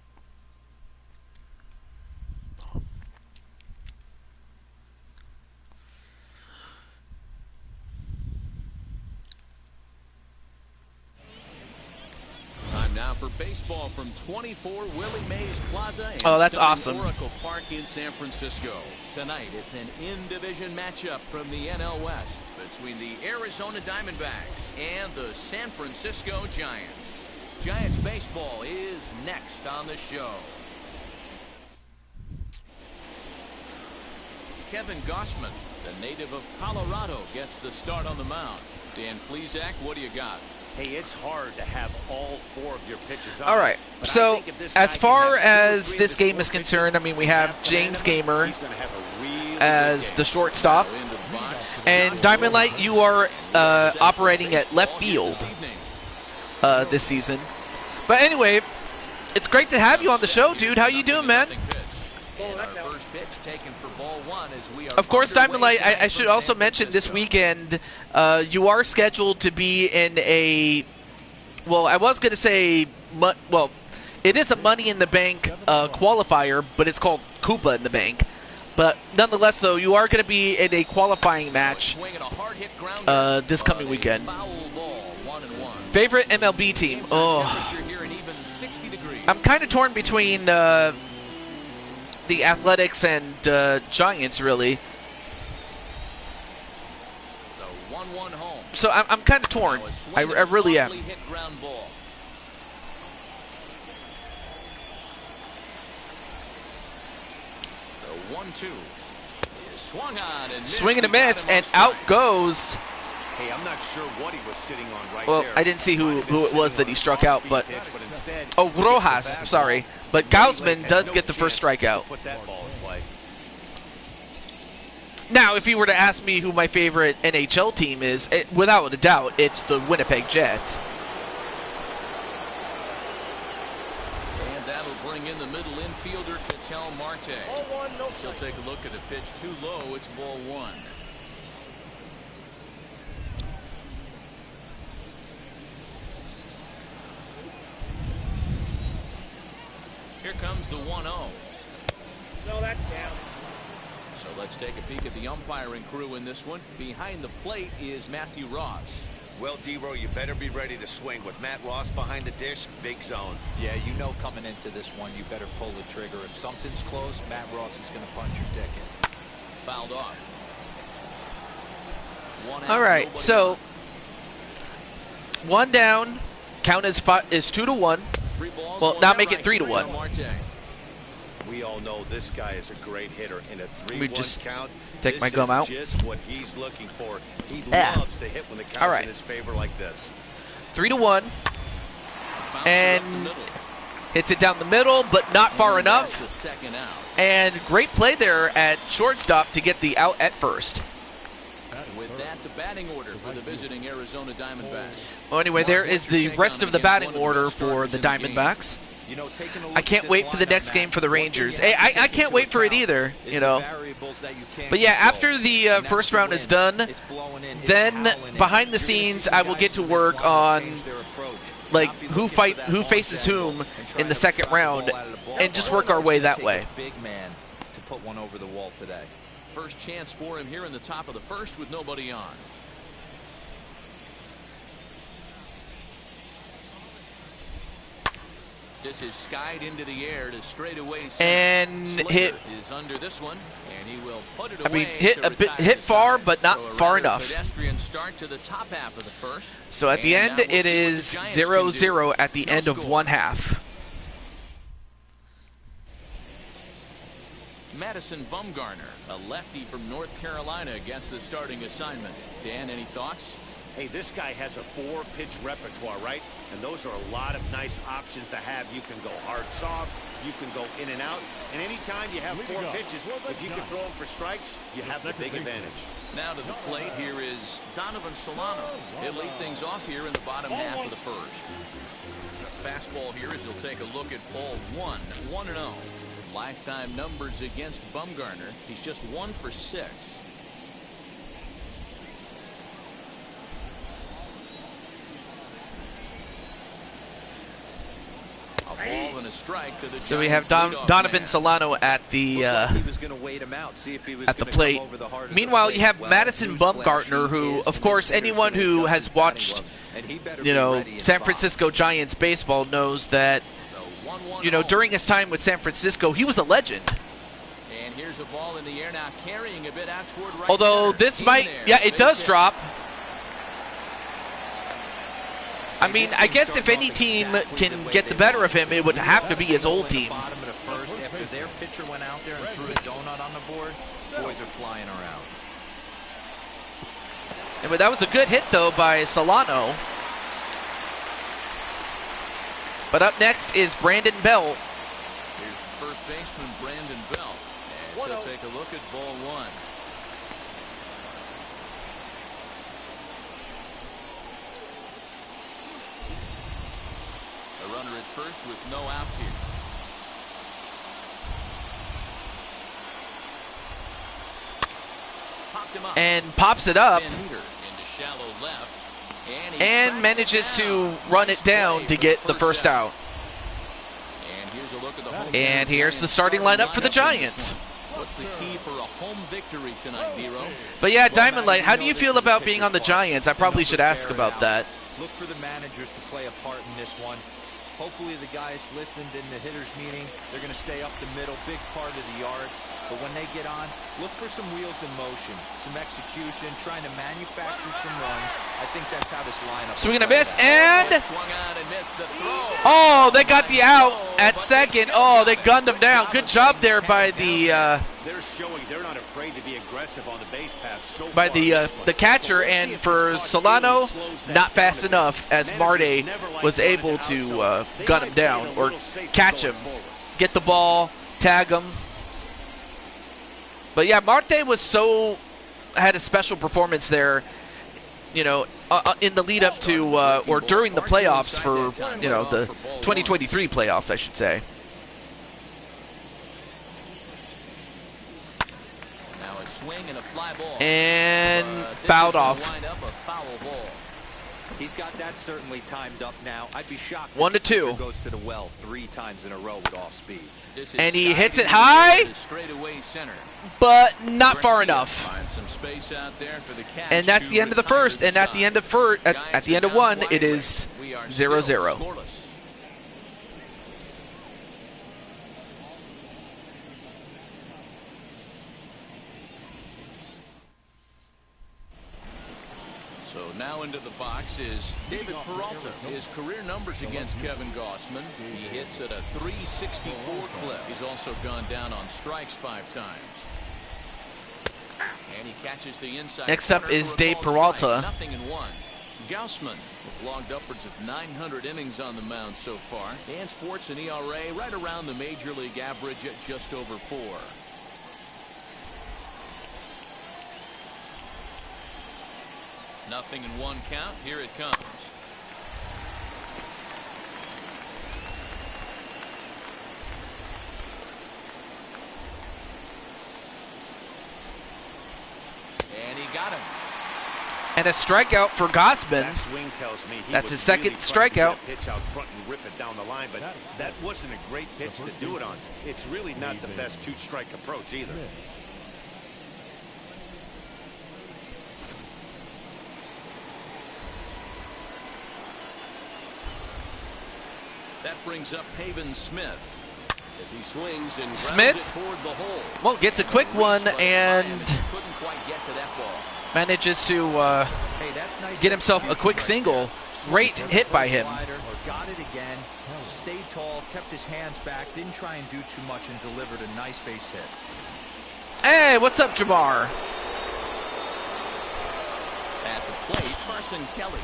Time now for baseball from 24 Willie Mays Plaza in Oh, that's awesome. Oracle Park in San Francisco. Tonight, it's an in-division matchup from the NL West between the Arizona Diamondbacks and the San Francisco Giants. Giants baseball is next on the show. Kevin Gossman, the native of Colorado, gets the start on the mound. Dan Plesac, what do you got? Hey, it's hard to have all 4 of your pitches on. All right. So, as far as this game is concerned, I mean, we have James Gamer as the shortstop. And Diamond Light, you are operating at left field this season. But anyway, it's great to have you on the show, dude. How you doing, man? Of course, Diamond Light, I should also mention this weekend, you are scheduled to be in a, well, I was going to say, well, it is a Money in the Bank qualifier, but it's called Koopa in the Bank. But nonetheless, though, you are going to be in a qualifying match this coming weekend. Favorite MLB team? Oh, I'm kind of torn between the Athletics and Giants, really. So I'm kind of torn. I really am. Swing and a miss, and out goes. Hey, I'm not sure what he was sitting on right well, there. I didn't see who it was that he struck out, but oh, Rojas, sorry. But Gausman does get the first strikeout. Now, if you were to ask me who my favorite NHL team is, without a doubt, it's the Winnipeg Jets. And that'll bring in the middle infielder, Ketel Marte. He'll take a look at a pitch too low. It's ball 1. Here comes the 1-0. No, that's down. So let's take a peek at the umpiring crew in this one. Behind the plate is Matthew Ross. Well, D-Row, you better be ready to swing. With Matt Ross behind the dish, big zone. Yeah, you know coming into this one, you better pull the trigger. If something's close, Matt Ross is going to punch your ticket. Fouled off. All right, so 1 down. Count is 2-1. Well, now make it 3-1. We all know this guy is a great hitter in a 3-1 count. Take my gum out. Just what he's looking for. He loves to hit when the count's in his favor like this. 3-1. and hits it down the middle, but not far enough. The second out. And great play there at shortstop to get the out at first. With that, the batting order for the visiting Arizona Diamondbacks. Well, anyway, there is the rest of the batting order for the Diamondbacks. I can't wait for the next game for the Rangers. Hey, I can't wait for it either, you know. But yeah, after the first round is done, then behind the scenes, I will get to work on like who faces whom in the second round, and just work our way that way. Big man to put one over the wall today. First chance for him here in the top of the first with nobody on. This is skied into the air to straightaway center. And Slater hit is under this one, and he will put it I mean, away hit to a bit, retire hit the far, side. but not So a far rather enough. Pedestrian start to the top half of the first. So at the And end, now we'll it see what is the Giants can do. 0-0 at the No end of score. one half. Madison Bumgarner, a lefty from North Carolina, against the starting assignment. Dan, any thoughts? Hey, this guy has a 4-pitch repertoire, right? And those are a lot of nice options to have. You can go hard soft, you can go in and out, and anytime you have 4 pitches, if you can throw them for strikes, you have the big advantage. Now to the plate here is Donovan Solano. He'll lead things off here in the bottom half of the first. The fastball here as he'll take a look at ball 1, 1-0. Lifetime numbers against Bumgarner. He's just 1 for 6. A ball and a strike to the So we have Giants' leadoff Donovan man. Solano at the He was going to wait him out, see if he was at the gonna come plate. over the heart of the Meanwhile, plate. you have Well, Madison newsflash, Bumgarner, he who, is, of and course, this hitter's anyone gonna who adjust has his batting watched, gloves, and he better you be know, ready in San the Francisco box. Giants baseball knows that, The 1-1 you know, home. during his time with San Francisco, he was a legend. And here's a ball in the air now, carrying a bit out toward right Although center. this In might, there. yeah, it Base does hit. drop. I Hey, mean, this I game's guess if starting any off team exactly can the way get they the better want of him, to. it would have to be his old team. Bottom of the first, after their pitcher went out there and threw a donut on the board, boys are flying around. But that was a good hit, though, by Solano. But up next is Brandon Bell. Here's first baseman Brandon Bell. And he'll take a look at ball 1. A runner at first with no outs here. Popped him up. And pops it up. Van Meter into shallow left. And, he And tracks manages it to down. run Nice it down play to for get the first out. And here's a look at the home And team here's the Giants starting lineup for the in this Giants. one. What's the key for a home victory tonight, Nero? But yeah, Well, Diamond Light, Matt, how you do know you this feel is a about being on the pitcher's park. Giants? I The probably should numbers ask bear it about out. that. Look for the managers to play a part in this one. Hopefully the guys listened in the hitters meeting. They're going to stay up the middle, big part of the yard. But when they get on, look for some wheels in motion, some execution, trying to manufacture some runs. I think that's how this lineup. Swing and a will play miss, out. and Swung on and missed the throw. oh, they got the out at second. Oh, they gunned him down. Good job there by the They're showing they're not afraid to be aggressive on the base pass so by far the in this one. the catcher, But we'll see and if for this caught Solano, Steele slows that not down fast a bit. enough, as Managers Marte never like was running able out, to so they gun might him play down it a or little safer catch going him, forward. get the ball, tag him. But yeah, Marte had a special performance there, you know, in the lead up to or during the playoffs for, you know, the 2023 playoffs, I should say. Now a swing and a fly ball. And This fouled is gonna off. wind up a foul ball. He's got that certainly timed up now. I'd be shocked if 1-2. the pitcher goes to the well 3 times in a row with off speed. This is And he skied hits it into the high. air to straightaway center. But not far Garcia enough. finds some space out there for the catch And that's to the end of the retire first. the And at the side. end of at the end of Giants are one, down it wide is right. We are 0-0. still scoreless. So now into the box is David Peralta. His career numbers against Kevin Gossman. He hits at a .364 clip. He's also gone down on strikes 5 times. And he catches the inside. Next up corner is for a Dave called strike. Peralta. Nothing in 1. Gaussman has logged upwards of 900 innings on the mound so far, and sports an ERA right around the major league average at just over 4. Nothing in 1 count. Here it comes. And he got him. And a strikeout for Gaussman. That swing tells me That's his second strikeout. Pitch out front and rip it down the line, but that wasn't a great pitch to do it on. It's really not the best 2-strike approach either. That brings up Pavin Smith as he swings and Smith grounds it toward the hole. Well, gets a quick one and Couldn't quite get to that ball. manages to Hey, that's nice get himself a quick single. Great hit by him. Got it again. Stayed tall, kept his hands back, didn't try and do too much, and delivered a nice base hit. Hey, what's up, Jamar? At the plate, Carson Kelly.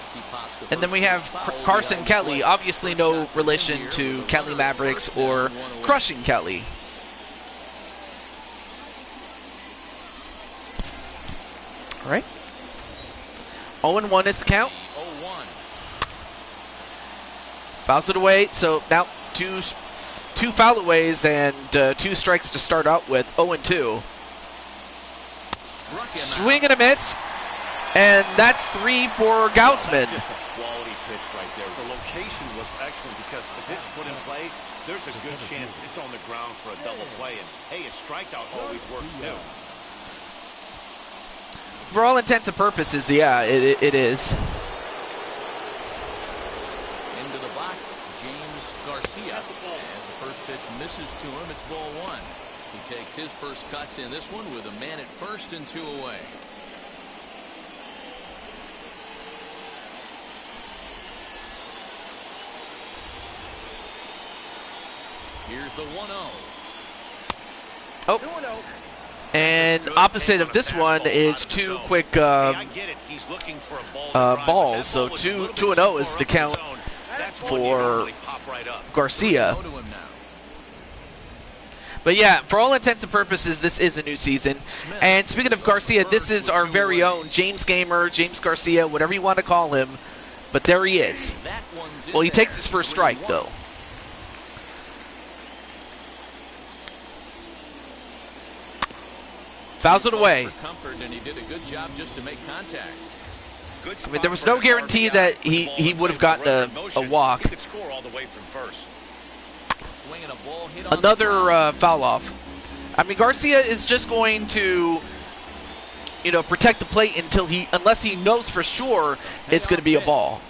As he pops the And then we first have base foul Carson behind Kelly, plate. obviously First no shot for relation him to here with a Kelly runner Mavericks first down, or 1 away. Crushing Kelly. All right. 0-1 is the count. 0-1. Fouls it away, so now two foul-aways and 2 strikes to start out with. 0-2. Struck him Swing and a miss, and that's 3 for Gaussman. That's just a quality pitch right there. The location was excellent because if it's put in play, there's a good chance it's on the ground for a double play. And hey, a strikeout always works too. For all intents and purposes, yeah, it is. Into the box, James Garcia. As the first pitch misses to him, it's ball 1. He takes his first cuts in this one with a man at first and 2 away. Here's the 1-0. Oh. And opposite of this one is 2 quick balls. So 2-0 is the count for Garcia. But yeah, for all intents and purposes, this is a new season. And speaking of Garcia, this is our very own James Gamer, James Garcia, whatever you want to call him. But there he is. Well, he takes his first strike, though. Fouls it away. And he did a good job just to make contact. I mean, there was no guarantee that he would have gotten a walk. He could score all the way from first. Swinging a ball hit on Another foul off. I mean, Garcia is just going to, protect the plate unless he knows for sure it's going to be a ball.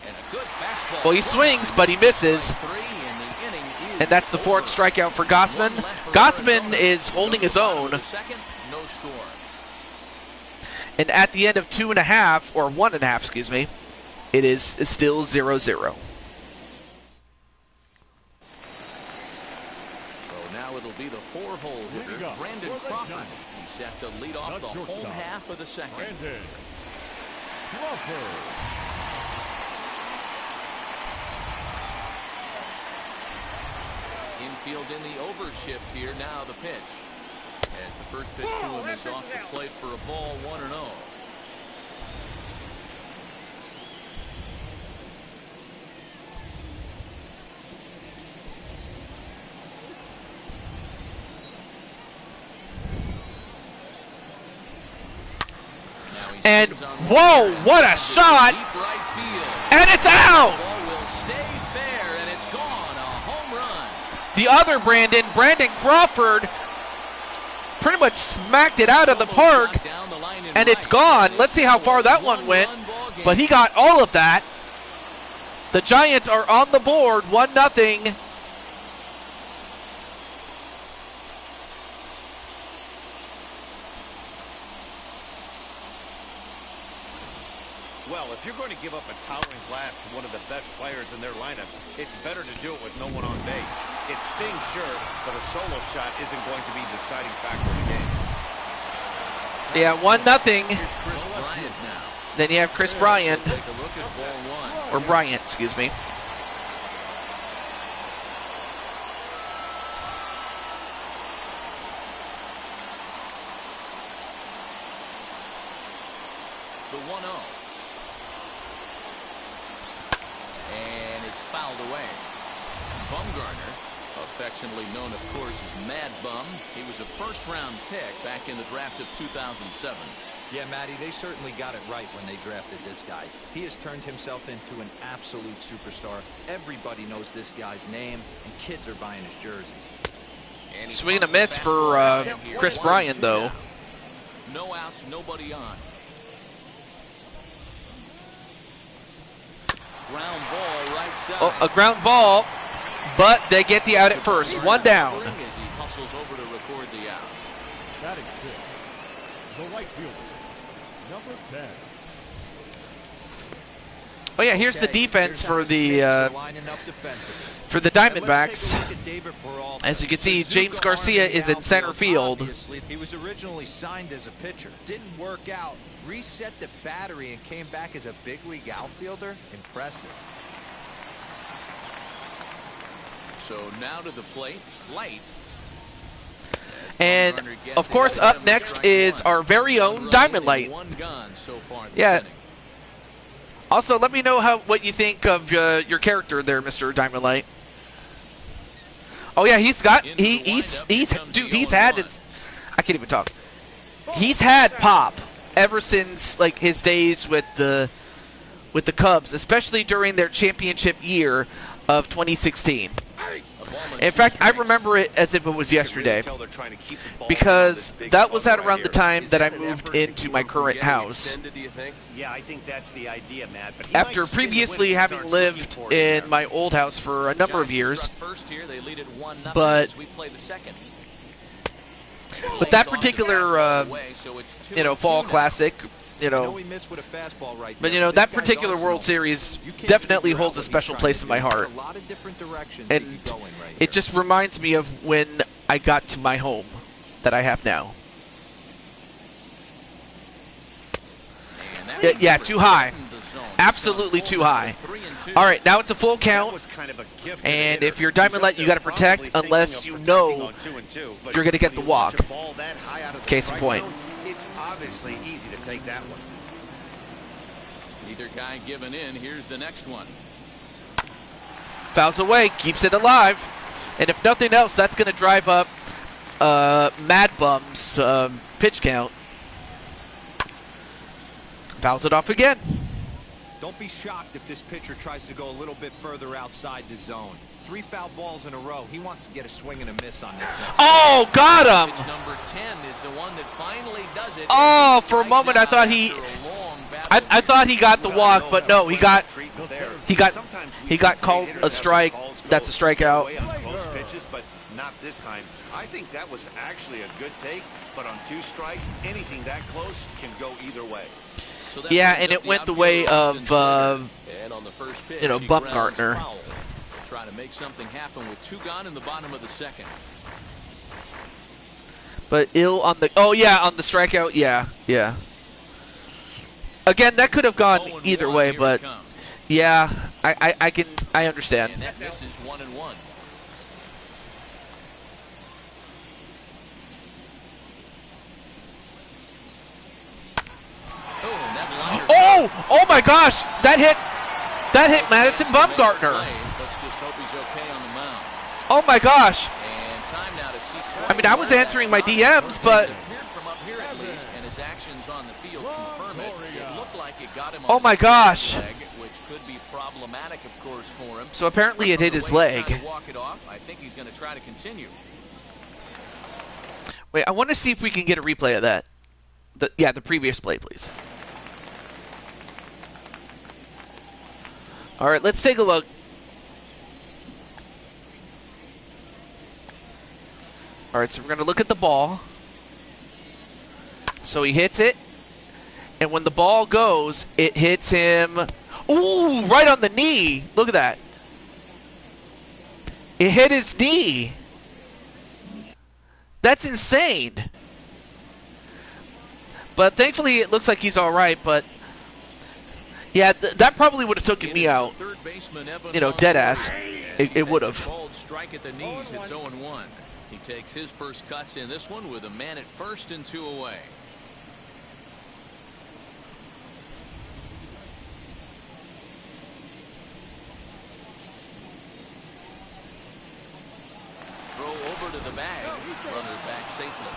and a good fastball. Well, he swings, but he misses. And that's the 4th strikeout for Gaussman. Gaussman is holding his own. No score. And at the end of 2.5, or 1.5, excuse me, it is still 0-0. So now it'll be the 4-hole hitter, Brandon Crawford. He's set to lead off the home half of the second. Brandon Crawford. Infield in the overshift here. Now the pitch. As the first pitch to him is off the plate for a ball, 1-0. And whoa, what a shot! Deep right field. And it's out! Ball will stay fair, and it's gone. A home run. The other Brandon Crawford, pretty much smacked it out of the park, and it's gone. Let's see how far that one went, but he got all of that. The Giants are on the board, 1-0. Well, if you're going to give up a towering blast to one of the best players in their lineup, it's better to do it with no one on base. It stings, sure, but a solo shot isn't going to be the deciding factor of the game. Yeah, 1-0. Here's Chris Bryant now. Then you have Chris Bryant, Take a look at ball one. or Bryant, excuse me. The 1-0. And it's fouled away. Bumgarner, affectionately known, of course, as Mad Bum. He was a first-round pick back in the draft of 2007. Yeah, Matty, they certainly got it right when they drafted this guy. He has turned himself into an absolute superstar. Everybody knows this guy's name, and kids are buying his jerseys. And he Swing and a pumps miss the for fastball down here. Chris 1-2 Bryant, though. now. No outs, nobody on. Ground ball right side. Oh, a ground ball, but they get the out at first. One down. As he hustles over to record the out. Batting fifth, the right fielder, number 10. Oh yeah, here's the defense for the Diamondbacks. As you can see, James Garcia is in center field. He was originally signed as a pitcher. Didn't work out. Reset the battery and came back as a big league outfielder. Impressive. So now to the plate, Light. And of course, up next is our very own Diamond Light. Yeah. Also, let me know what you think of your character there, Mr. Diamond Light. Oh yeah, he's had it. I can't even talk. He's had pop ever since like his days with the Cubs, especially during their championship year of 2016. In fact, I remember it as if it was yesterday, because that was at around the time that I moved into my current house. Yeah, I think that's the idea, Matt. But After previously having lived in my old house for a number of years, but that particular, fall classic, but that particular World Series definitely holds a special place in my heart. And it just reminds me of when I got to my home that I have now. Yeah, too high. Absolutely too high. All right, now it's a full count. And if you're Diamond Light, you got to protect unless you know you're going to get the walk. Case in point. It's obviously easy to take that one. Neither guy giving in. Here's the next one. Fouls away, keeps it alive. And if nothing else, that's going to drive up Mad Bum's pitch count. Fouls it off again. Don't be shocked if this pitcher tries to go a little bit further outside the zone. 3 foul balls in a row. He wants to get a swing and a miss on this next. Oh, got him! Number 10 is the one that finally does it. Oh, for a moment I thought I thought he got the walk, but no, he got called a strike. That's a strikeout. Close pitches, but not this time. I think that was actually a good take, but on 2 strikes, anything that close can go either way. Yeah, and it went the way of Bumgarner. Trying to make something happen with 2 gone in the bottom of the second. But Ill on the on the strikeout, yeah. Again, that could have gone either way, but yeah, I understand. And that misses 1-1. Oh my gosh, that hit Madison Bumgarner. Let's just hope he's okay on the mound. Oh my gosh. And time now to see. I mean, I was answering my DMs, but From up here at least, and his actions on the field confirm it. It looked like it got him on oh my gosh. leg, which could be problematic, of course, for him. So apparently it hit his leg. Walk it off. I think he's going to try to continue. Wait, I want to see if we can get a replay of that. The previous play, please. All right, let's take a look. All right, so we're going to look at the ball. So he hits it, and when the ball goes, it hits him. Ooh, right on the knee. Look at that. It hit his knee. That's insane. But thankfully, it looks like he's all right, but Yeah, that probably would have taken me out. Third baseman, You know, dead ass. It would have. Called strike at the knees. It's 0-1. He takes his first cuts in this one with a man at first and 2 away. Throw over to the bag. Runner back safely.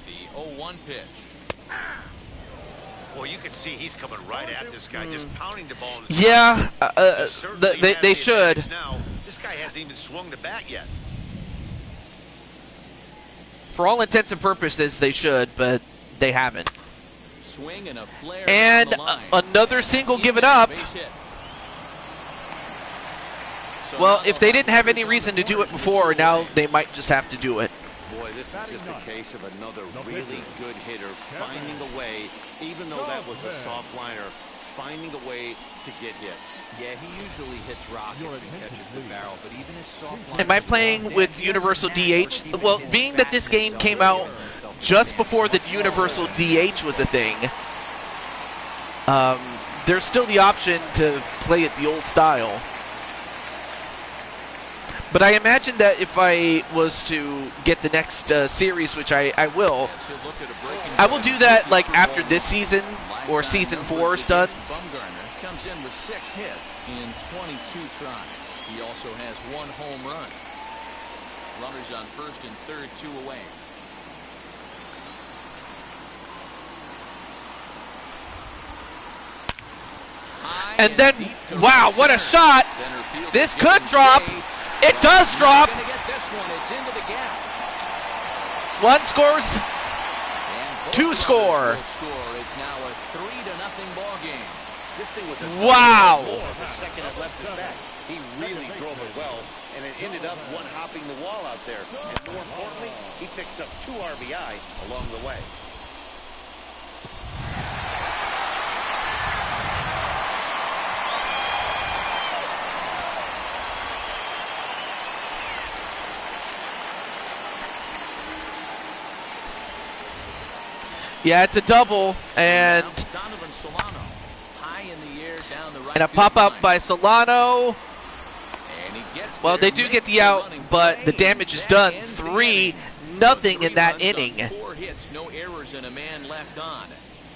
The 0-1 pitch. Well, you can see he's coming right at this guy, just pounding the ball. Yeah, they should. Now, this guy hasn't even swung the bat yet. For all intents and purposes, they should, but they haven't. Swing and a flare And down the line. another single given up. Well, if they didn't have any reason to do it before, now they might just have to do it. Boy, this is just a case of another really good hitter finding a way, even though that was a soft liner, finding a way to get hits. Yeah, he usually hits rockets and catches the barrel, but even his soft Am I playing with Universal DH? Well, being that this game came out just before the Universal DH was a thing, there's still the option to play it the old style. But I imagine that if I was to get the next series, which I will do that like after this season or season 4 is done. Bumgarner comes in with 6 hits in 22 tries. He also has 1 home run. Runners on first and third, 2 away. And then, wow, what a shot! This could drop. It does drop. One scores, 2 score. It's now a 3-0 ball game. This thing was a wow. The second it left his bat. He really drove it well, and it ended up one-hopping the wall out there. And more importantly, he picks up 2 RBI along the way. Yeah, it's a double, and a pop-up by Solano. Well, they do get the out, but the damage is done. 3-0 in that inning. 4 hits, no errors, and a man left on.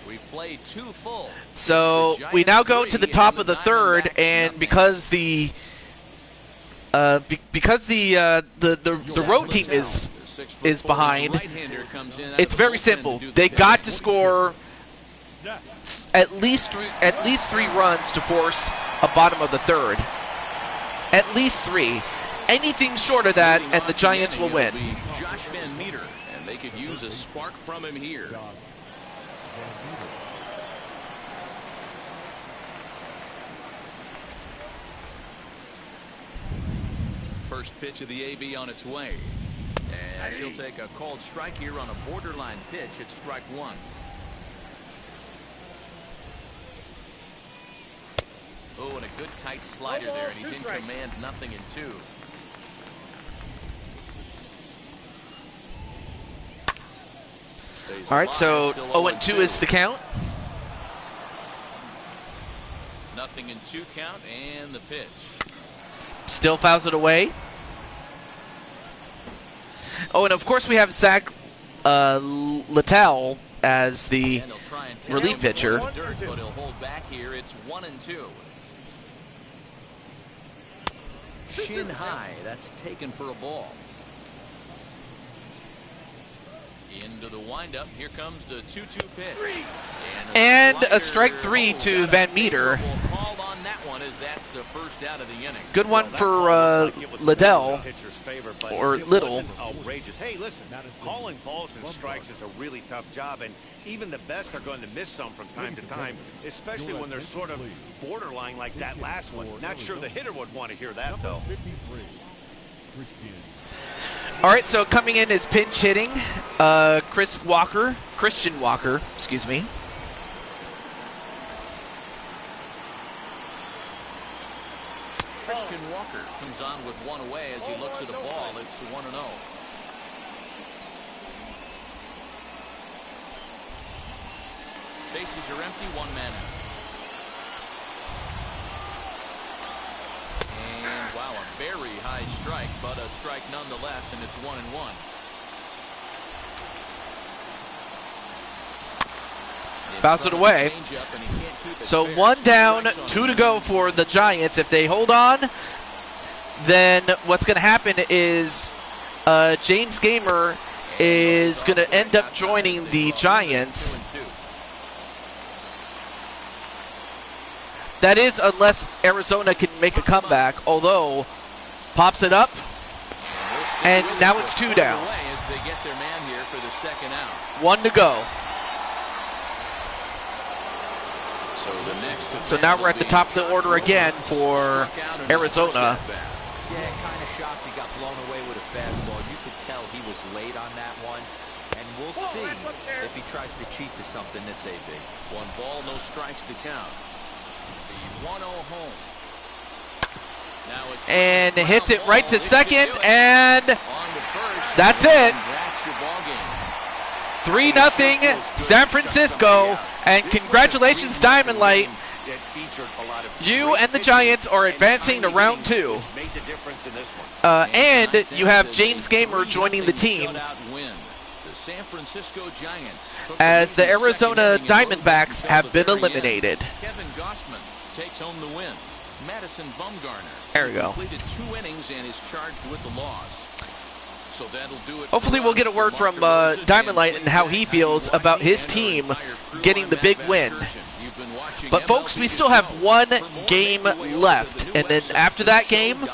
We played 2 full. So we now go to the top of the third, and because the road team is behind, it's very simple. They got to score at least 3 runs to force a bottom of the third. At least 3. Anything short of that, and the Giants will win. Josh Van Meter, and they could use a spark from him here. First pitch of the AB on its way. And he'll take a called strike here on a borderline pitch. It's strike 1. Oh, and a good tight slider there, and he's in command, 0-2. All right, so 0-2 is the count. 0-2 count, and the pitch. Still fouls it away. Oh, and of course we have Zach Littell as the relief pitcher. But he'll hold back here. It's 1-2. Shin high. That's taken for a ball. Into the windup. Here comes the 2-2 pitch. And a strike 3 to Van Meter. Call on that one, as that's the first out of the inning. Good one for Liddell, or Little. Outrageous. Hey, listen, calling balls and strikes is a really tough job, and even the best are going to miss some from time to time, especially when they're sort of borderline like that last one. Not sure the hitter would want to hear that, though. All right, so coming in is pinch hitting, Christian Walker, excuse me. Christian Walker Walker comes on with one away as he looks at a ball. It's 1-0. Bases are empty, one man out. And wow, a very high strike, but a strike nonetheless, and it's 1-1. Fouls it away. So one down, 2 to go for the Giants. If they hold on, then what's going to happen is James Gamer is going to end up joining the Giants. That is, unless Arizona can make a comeback, although pops it up, and now it's 2 down. 1 to go. So now we're at the top of the order again for Arizona. Yeah, kind of shocked he got blown away with a fastball. You could tell he was late on that one. And we'll see if he tries to cheat to something this AB. 1 ball, no strikes to count. The 1-0 home. Now it's and hits it right to second, and that's it. 3-0 San Francisco, and congratulations, Diamond Light. You and the Giants are advancing to round 2. And you have James Gamer joining the team, as the Arizona Diamondbacks have been eliminated. Kevin Gossman takes home the win. Madison Bumgarner There we go. completed 2 innings and is charged with the loss. So that'll do it. Hopefully we'll get a word from Diamond Light and how he feels about his team getting the big win. But folks, we still have 1 game left, and then after that game,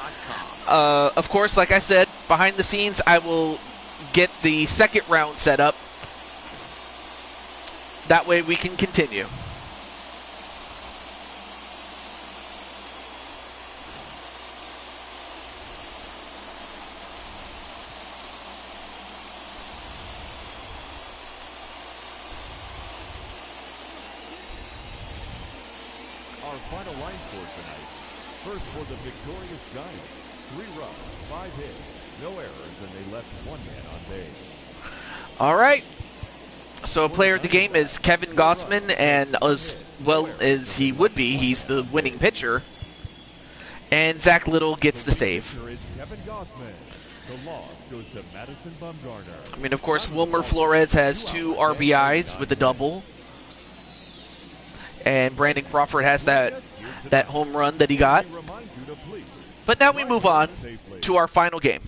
of course, like I said, behind the scenes, I will get the second round set up. That way we can continue. Our final line score tonight. First for the victorious Giants. 3 runs, 5 hits, no errors, and they left 1 man on base. All right. So a player of the game is Kevin Gossman, and as well as he would be, he's the winning pitcher. And Zach Little gets the save. Kevin Gossman. The loss goes to Madison Bumgarner. I mean, of course, Wilmer Flores has 2 RBIs with a double. And Brandon Crawford has that home run that he got. But now we move on to our final game.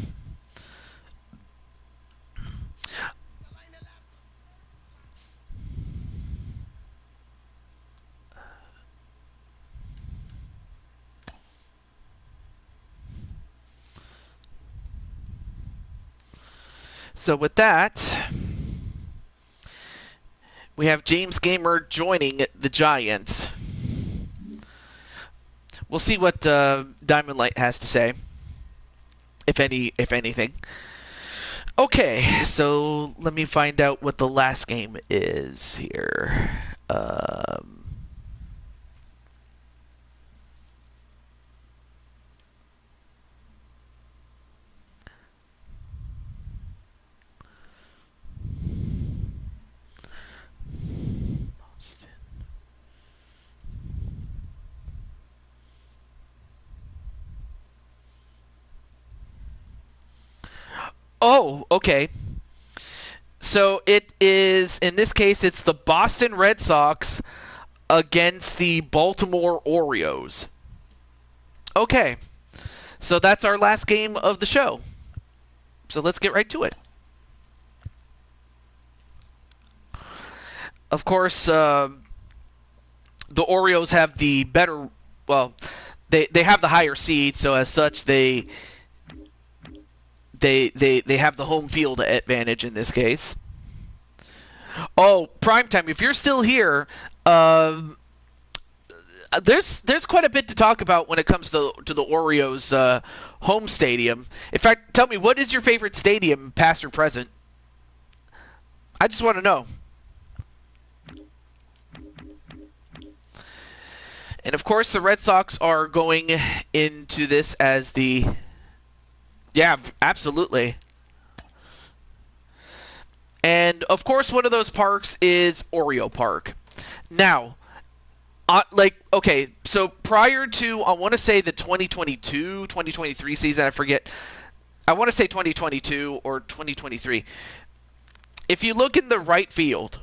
So with that, we have James Gamer joining the Giants. We'll see what Diamond Light has to say, if anything. Okay, so let me find out what the last game is here. Oh, okay. So it is, in this case, it's the Boston Red Sox against the Baltimore Orioles. Okay. So that's our last game of the show. So let's get right to it. Of course, the Orioles have the better, well, they have the higher seed, so as such they have the home field advantage in this case. Oh, primetime! If you're still here, there's quite a bit to talk about when it comes to the Orioles' home stadium. In fact, tell me, what is your favorite stadium, past or present? I just want to know. And of course, the Red Sox are going into this as the... Yeah, absolutely. And of course, one of those parks is Oreo Park. Now, okay, so prior to, I want to say the 2022, 2023 season, I forget. I want to say 2022 or 2023. If you look in the right field,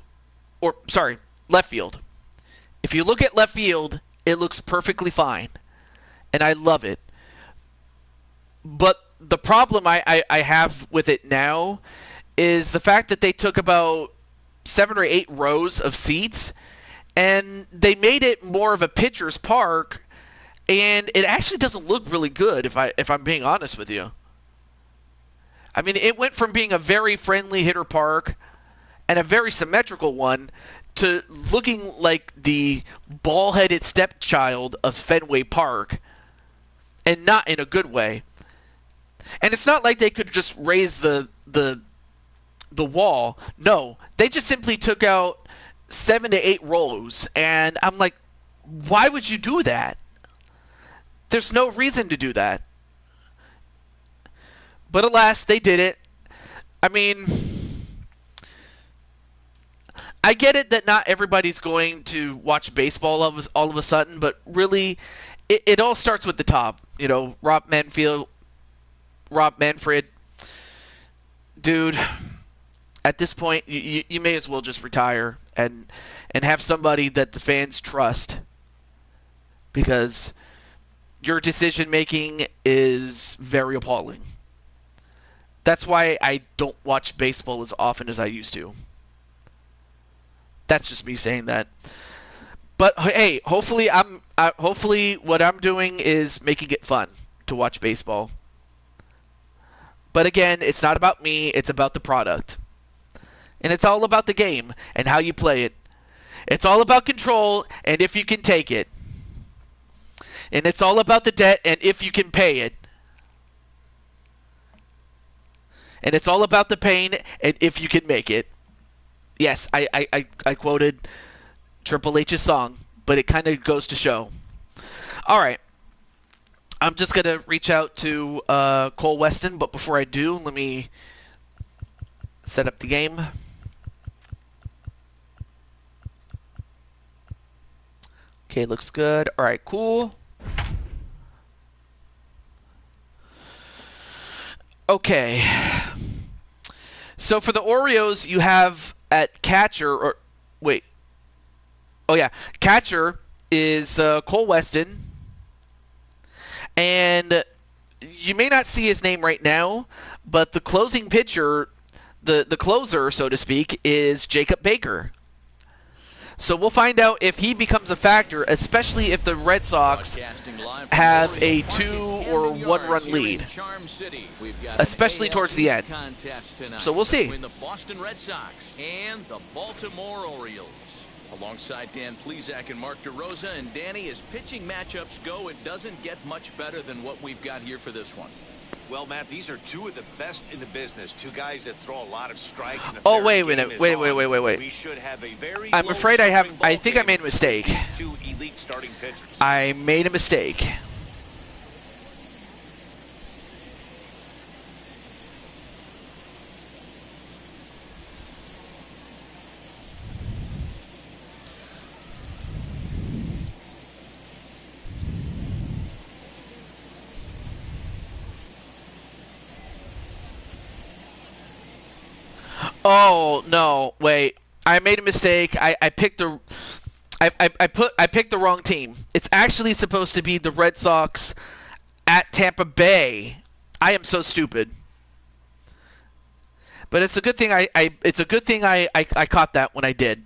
or, sorry, left field. If you look at left field, it looks perfectly fine. And I love it. But the problem I have with it now is the fact that they took about 7 or 8 rows of seats and they made it more of a pitcher's park, and it actually doesn't look really good if I'm being honest with you. I mean, it went from being a very friendly hitter park and a very symmetrical one to looking like the ball-headed stepchild of Fenway Park, and not in a good way. And it's not like they could just raise the wall. No, they just simply took out 7 to 8 rows, and I'm like, why would you do that? There's no reason to do that. But alas, they did it. I mean, I get it that not everybody's going to watch baseball all of a sudden, but really, it all starts with the top. You know, Rob Manfred, dude, at this point, you may as well just retire and have somebody that the fans trust, because your decision making is very appalling. That's why I don't watch baseball as often as I used to. That's just me saying that. But hey, hopefully what I'm doing is making it fun to watch baseball. But again, it's not about me, it's about the product. And it's all about the game and how you play it. It's all about control and if you can take it. And it's all about the debt and if you can pay it. And it's all about the pain and if you can make it. Yes, I quoted Triple H's song, but it kind of goes to show. All right. I'm just going to reach out to Cole Weston, but before I do, let me set up the game. Okay, looks good. All right, cool. Okay. So for the Orioles, you have at catcher, or wait. Oh yeah, catcher is Cole Weston. And you may not see his name right now, but the closing pitcher, the closer, so to speak, is Jacob Baker. So we'll find out if he becomes a factor, especially if the Red Sox have a 2 or 1 run lead, especially towards the end. So we'll see. Between the Boston Red Sox and the Baltimore Orioles. Alongside Dan Plesac and Mark DeRosa, and Danny, as pitching matchups go, it doesn't get much better than what we've got here for this one. Well, Matt, these are 2 of the best in the business. 2 guys that throw a lot of strikes. Oh, wait a minute. Wait. We should have a very I'm afraid I think I made a mistake. These 2 elite starting pitchers. I made a mistake. Oh no! Wait, I made a mistake. I picked the I picked the wrong team. It's actually supposed to be the Red Sox at Tampa Bay. I am so stupid. But it's a good thing I caught that when I did.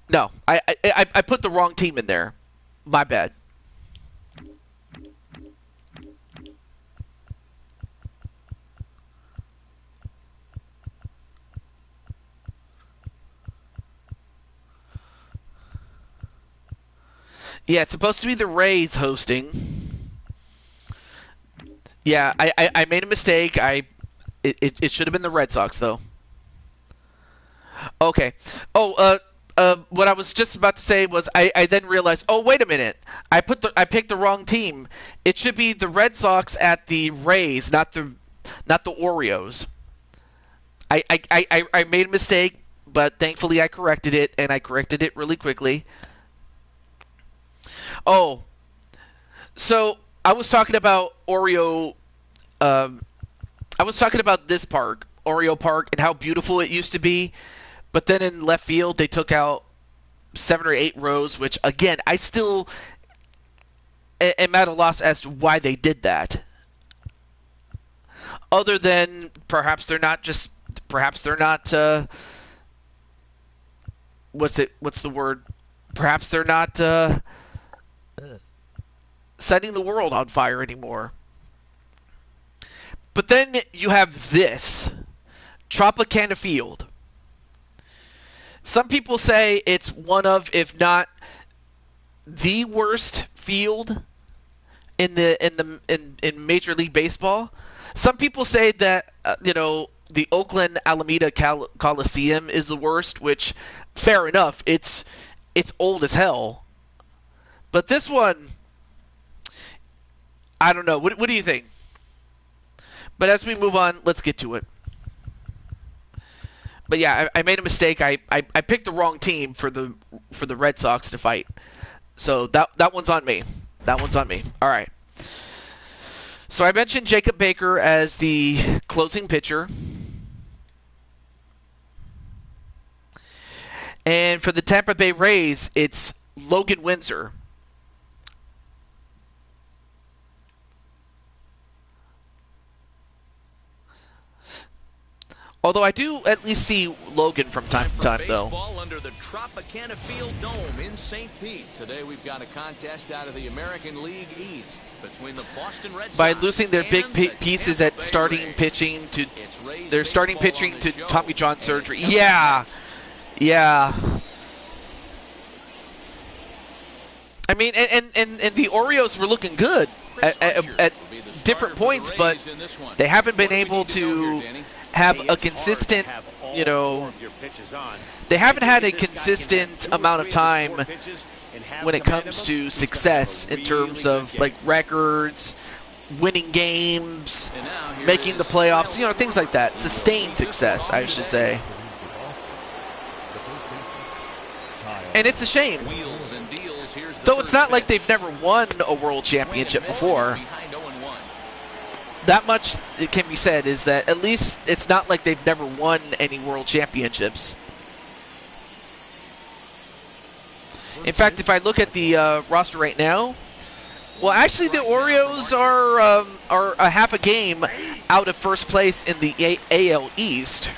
No, I put the wrong team in there. My bad. Yeah, it's supposed to be the Rays hosting. Yeah, I made a mistake. It should have been the Red Sox, though. Okay. Oh, what I was just about to say was I then realized, oh wait a minute, I picked the wrong team. It should be the Red Sox at the Rays, not the Orioles. I made a mistake, but thankfully I corrected it, and I corrected it really quickly. Oh, so I was talking about Oreo. I was talking about this park, Oreo Park, and how beautiful it used to be. But then in left field, they took out 7 or 8 rows, which, again, I still am at a loss as to why they did that. Other than perhaps they're not what's the word? Perhaps they're not setting the world on fire anymore. But then you have this, Tropicana Field. Some people say it's one of, if not the worst field in Major League Baseball. Some people say that the Oakland Alameda Coliseum is the worst, which fair enough. It's old as hell. But this one, I don't know. What do you think? But as we move on, let's get to it. But yeah, I made a mistake. I picked the wrong team for the Red Sox to fight. So that one's on me. That one's on me. All right. So I mentioned Jacob Baker as the closing pitcher. And for the Tampa Bay Rays, it's Logan Windsor. Although I do at least see Logan from time to time, though. Baseball under the Tropicana Field Dome in St. Pete. Today we've got a contest out of the American League East between the Boston Red Sox. By losing their big pieces at starting pitching to their starting pitching to Tommy John surgery. Yeah, yeah. I mean, and the Orioles were looking good at different points, but they haven't been able to have a consistent, they haven't had a consistent amount of time when it comes to success in terms of like records, winning games, making the playoffs, things like that. Sustained success, I should say. And it's a shame. Though it's not like they've never won a world championship before. That much it can be said is that at least it's not like they've never won any world championships. In fact, if I look at the roster right now, well, actually the Orioles are a half a game out of first place in the AL East.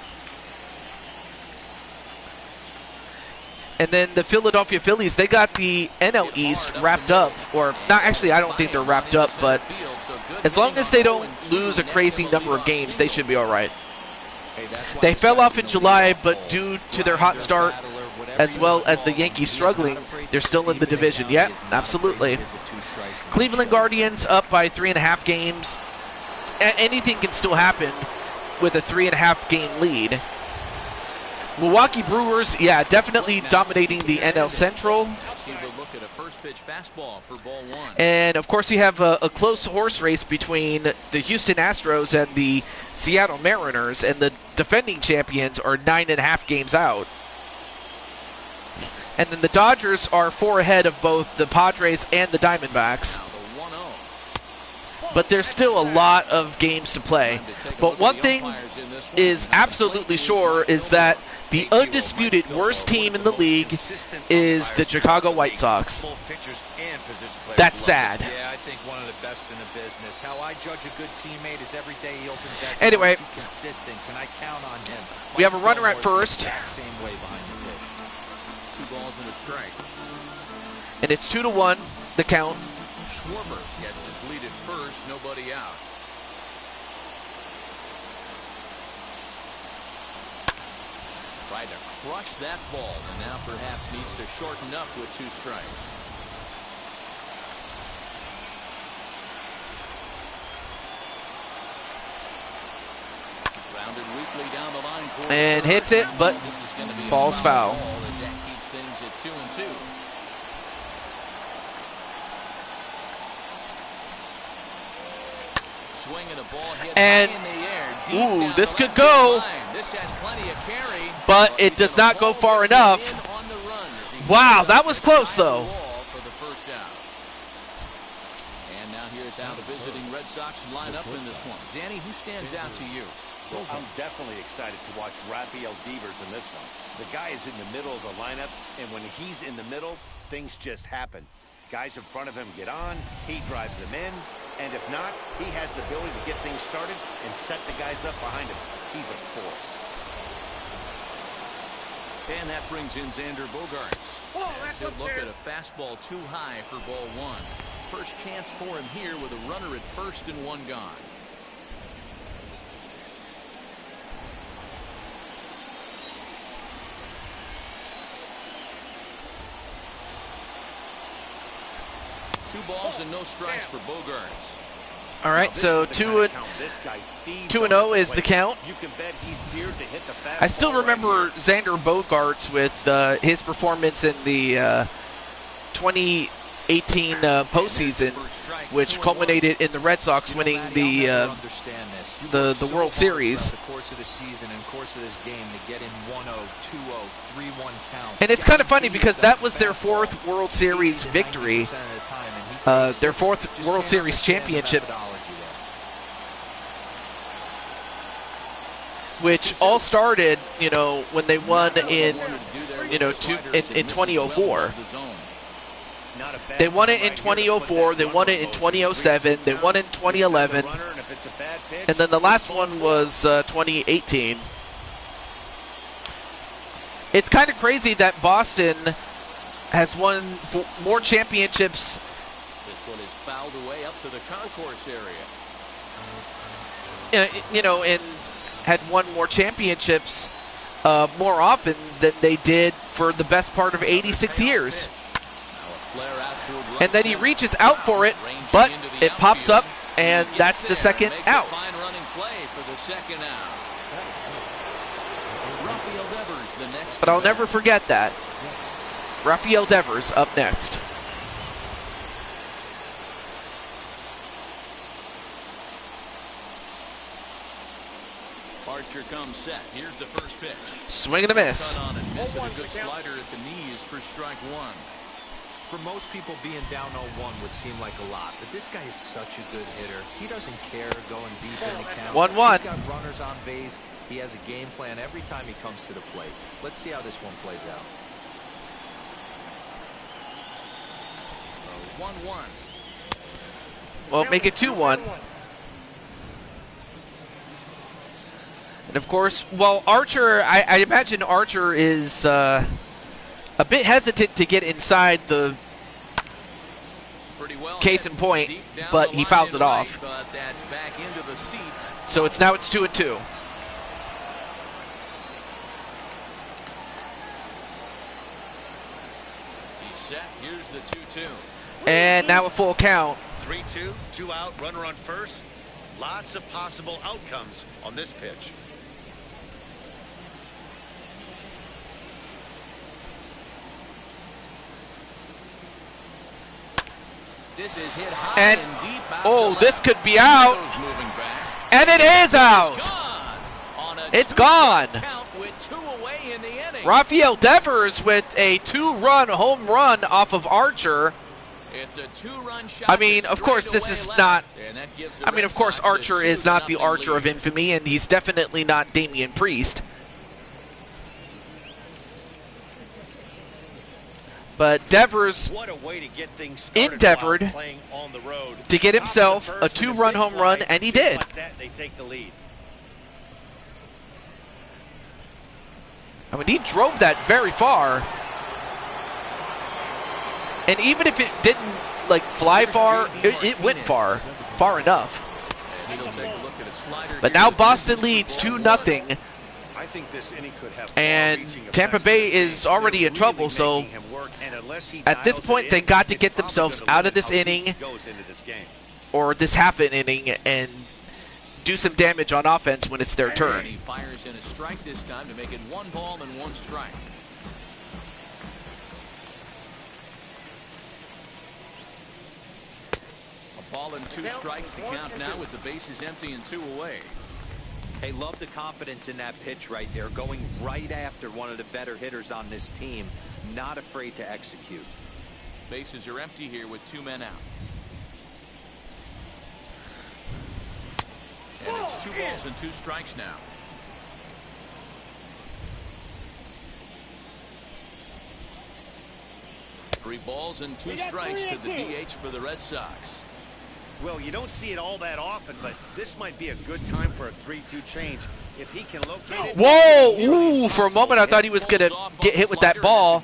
And then the Philadelphia Phillies, they got the NL East wrapped up. Or, not actually, I don't think they're wrapped up, but as long as they don't lose a crazy number of games, they should be all right. They fell off in July, but due to their hot start, as well as the Yankees struggling, they're still in the division. Yep, absolutely. Cleveland Guardians up by 3.5 games. Anything can still happen with a 3.5 game lead. Milwaukee Brewers, yeah, definitely dominating the NL Central. And, of course, you have a close horse race between the Houston Astros and the Seattle Mariners, and the defending champions are 9.5 games out. And then the Dodgers are 4 ahead of both the Padres and the Diamondbacks. But there's still a lot of games to play. But one thing is absolutely sure is that the undisputed worst team in the league is the Chicago White Sox. That's sad. Yeah, I think one of the best in the business. How I judge a good teammate is every day he opens that. Anyway, consistent. Can I count on him? We have a runner at first. Same way behind the dish. 2 balls and a strike. And it's 2-1, the count. Schwarber gets his lead at first, nobody out. Tried to crush that ball, and now perhaps needs to shorten up with 2 strikes. Grounded weakly down the line. And hits it, but falls foul. And, ooh, this could go. But it does not go far enough. Wow, that was close, though. And now here's how the visiting Red Sox line up in this one. Danny, who stands out to you? Well, I'm definitely excited to watch Rafael Devers in this one. The guy is in the middle of the lineup, and when he's in the middle, things just happen. Guys in front of him get on, he drives them in, and if not, he has the ability to get things started and set the guys up behind him. He's a force. And that brings in Xander Bogaerts. As he'll look at a fastball too high for ball one. First chance for him here with a runner at first and one gone. Two balls and no strikes for Bogaerts. All right, so 2-0 is the count. You can bet he's geared to hit the fastball. I still remember Xander Bogaerts with his performance in the 2018 postseason, which culminated in the Red Sox winning the World Series. And it's kind of funny because that was their fourth World Series victory, their fourth World Series championship, which all started, when they won in, in 2004. They won it in 2004, they won it in 2007, they won it in 2011, and then the last one was 2018. It's kind of crazy that Boston has won more championships. This one is fouled away up to the concourse area. And had won more championships more often than they did for the best part of 86 years. And then he reaches out for it, but it pops up, and that's the second out. Fine running play for the second out. Rafael Devers, the next. But I'll never forget that. Rafael Devers up next. Archer comes set. Here's the first pitch. Swing and a miss. Cut on and miss it. A good slider at the knees for strike one. For most people, being down 0-1 would seem like a lot, but this guy is such a good hitter. He doesn't care going deep in the count. 1-1. He's got runners on base. He has a game plan every time he comes to the plate. Let's see how this one plays out. 1-1. Well, make it 2-1. And of course, Archer, I imagine Archer is a bit hesitant to get inside the case in point, but he fouls it off. But that's back into the seats. So it's 2-2. He's set. Here's the 2-2. And now a full count. 3-2, 2 out, runner on first. Lots of possible outcomes on this pitch. This is hit high And deep out oh, to this left. could be out. Moving back. And it is out. It's gone. Count with 2 away in the inning. Rafael Devers with a 2-run home run off of Archer. It's a 2-run shot. I mean, of course, this is not. I mean, of course, Archer Sox is not the 2-0 Archer of lead. infamy, and he's definitely not Damian Priest. But Devers What a way to get things started endeavored while playing on the road. to get himself Top a of the first 2-run and home big run, fly. and he Just did. like that, they take the lead. I mean, he drove that very far. And even if it didn't, fly far, it went far enough. And she'll take a look at a slider But here now that Boston misses leads for ball 2-0. one. I think this inning could have And far-reaching Tampa effects Bay in this is game. already They're in trouble, really so making him work, and unless he at this dials point, it they in, got to it's get probably themselves gonna out of limit this how deep inning. he goes into this game. Or this half an inning and do some damage on offense when it's their turn. And he fires in a strike this time to make it 1 ball and 1 strike. Ball and 2 strikes, the count now with the bases empty and 2 away. Hey, love the confidence in that pitch right there, going right after one of the better hitters on this team, not afraid to execute. Bases are empty here with 2 men out. And it's 2 balls and 2 strikes now. Three balls and 2 strikes to the DH for the Red Sox. Well, you don't see it all that often, but this might be a good time for a 3-2 change. If he can locate it. Whoa! Ooh, for a moment I thought he was going to get hit with that ball,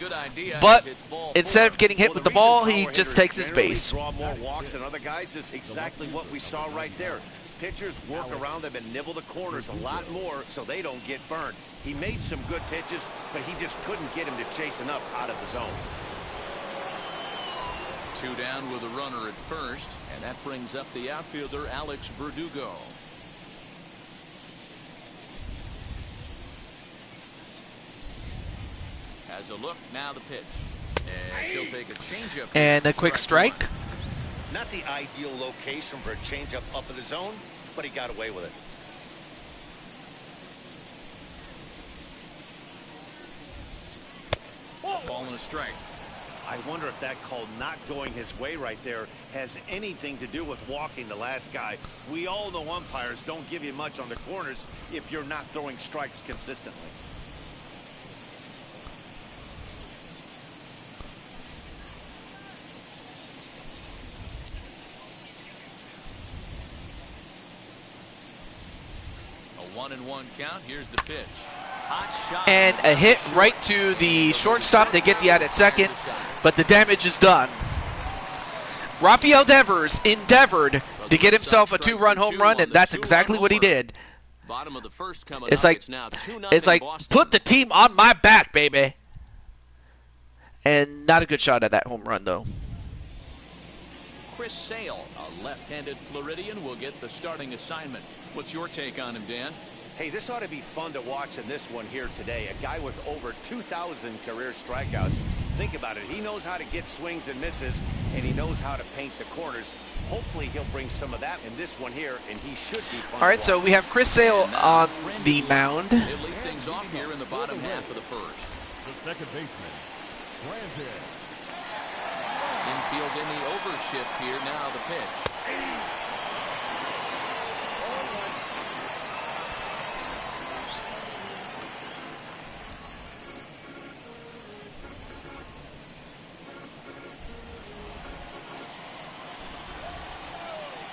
but instead of getting hit with the ball, he just takes his base. Draw more walks than other guys. This is exactly what we saw right there. Pitchers work around them and nibble the corners a lot more so they don't get burned. He made some good pitches, but he just couldn't get him to chase enough out of the zone. 2 down with a runner at first, and that brings up the outfielder Alex Verdugo. Has a look, now the pitch. And she'll take a changeup. And a quick strike. Not the ideal location for a changeup up in the zone, but he got away with it. Ball and a strike. I wonder if that call not going his way right there has anything to do with walking the last guy. We all know umpires don't give you much on the corners if you're not throwing strikes consistently. A 1-1 count. Here's the pitch. Hot shot. And a hit right to the shortstop. They get the out at second, but the damage is done. Rafael Devers endeavored to get himself a 2-run home run, and that's exactly what he did. Bottom of the first coming It's up. like, It's now 2-0 it's like, Boston. put the team on my back, baby. And not a good shot at that home run, though. Chris Sale, a left-handed Floridian, will get the starting assignment. What's your take on him, Dan? Hey, this ought to be fun to watch in this one here today. A guy with over 2,000 career strikeouts. Think about it. He knows how to get swings and misses, and he knows how to paint the corners. Hopefully, he'll bring some of that in this one here, and he should be fun. All right, so we have Chris Sale on the mound. They lead things off here in the bottom half of the first. The second baseman, Brandon. Infield in the overshift here. Now the pitch.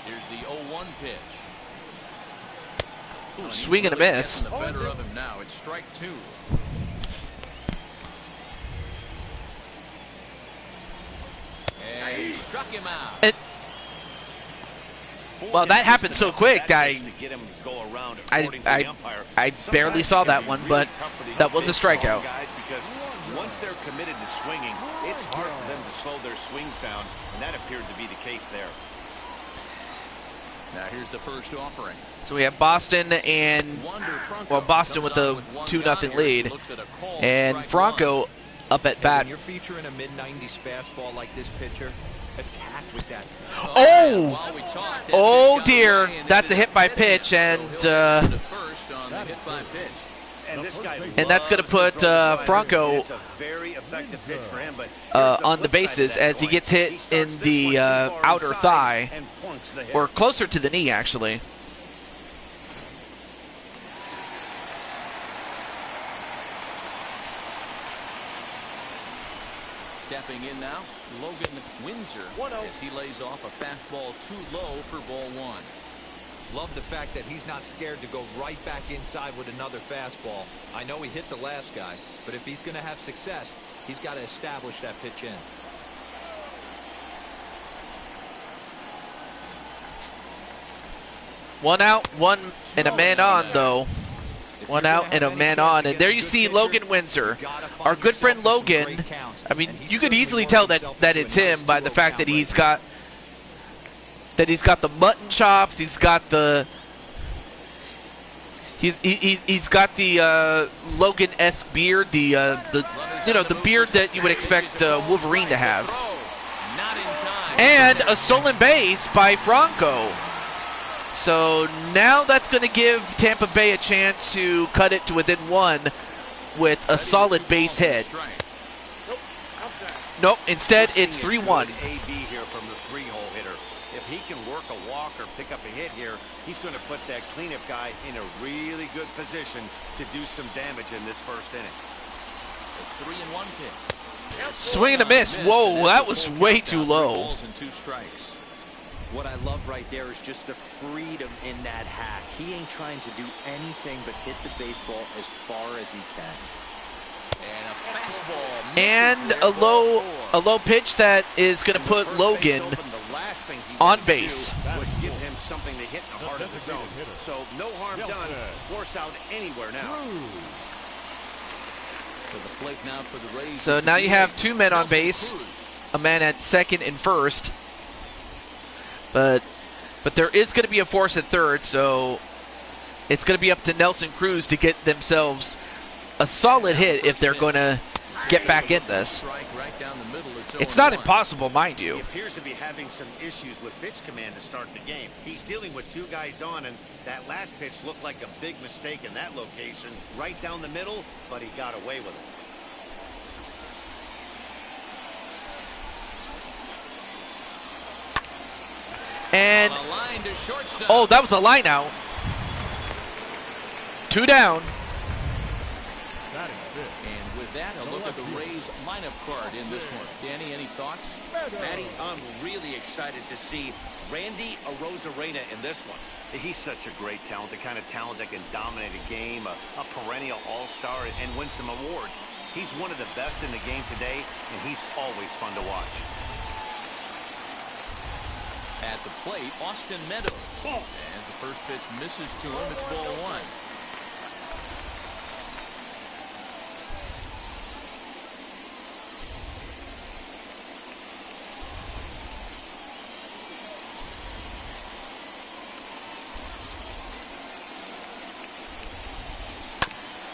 Here's the 0-1 pitch. Ooh, swing and a miss. Getting the better of him now. It's strike 2. And he struck him out. Well, that happened so quick. I barely saw that one, but that was a strikeout. Because once they're committed to swinging, it's hard for them to slow their swings down, and that appeared to be the case there. Now here's the first offering. So we have Boston and, well, Boston with a 2-0 lead, and Franco up at bat. When you're featuring a mid-90s fastball like this pitcher, attack with that. Oh dear, that's a hit by pitch, and that's going to put Franco on the bases as he gets hit in the outer thigh, or closer to the knee, actually. Stepping in now, Logan Windsor, as he lays off a fastball too low for ball 1. Love the fact that he's not scared to go right back inside with another fastball. I know he hit the last guy, but if he's going to have success, he's got to establish that pitch in. One out, one and a man on, though. One out and a man on, and there you see Logan Windsor, our good friend Logan. I mean, you could easily tell that it's him by the fact that he's got the mutton chops. He's got the Logan-esque beard, the beard that you would expect Wolverine to have. Not in time. And a stolen base by Franco. So now that's going to give Tampa Bay a chance to cut it to within one with a solid base hit. Nope, instead it's 3-1. AB here from the three-hole hitter. If he can work a walk or pick up a hit here, he's going to put that cleanup guy in a really good position to do some damage in this first inning. A 3-1 pitch. Swing and a miss. Whoa, that was way too low. What I love right there is just the freedom in that hack. He ain't trying to do anything but hit the baseball as far as he can. And a fastball. And a low pitch that is going to put Logan on base. Was give him something to hit in the heart of the zone. So no harm done. Force out anywhere now. So now you have two men on base, a man at second and first. But there is going to be a force at third, so it's going to be up to Nelson Cruz to get themselves a solid hit if they're going to get back in this. It's not impossible, mind you. He appears to be having some issues with pitch command to start the game. He's dealing with two guys on, and that last pitch looked like a big mistake in that location, right down the middle, but he got away with it. And, oh, that was a line out. 2 down. And with that, a look at the Rays lineup card in this one. Danny, any thoughts? Matty, I'm really excited to see Randy Arozarena in this one. He's such a great talent, the kind of talent that can dominate a game, a perennial all-star, and win some awards. He's one of the best in the game today, and he's always fun to watch. At the plate, Austin Meadows. As the first pitch misses to him, it's ball 1.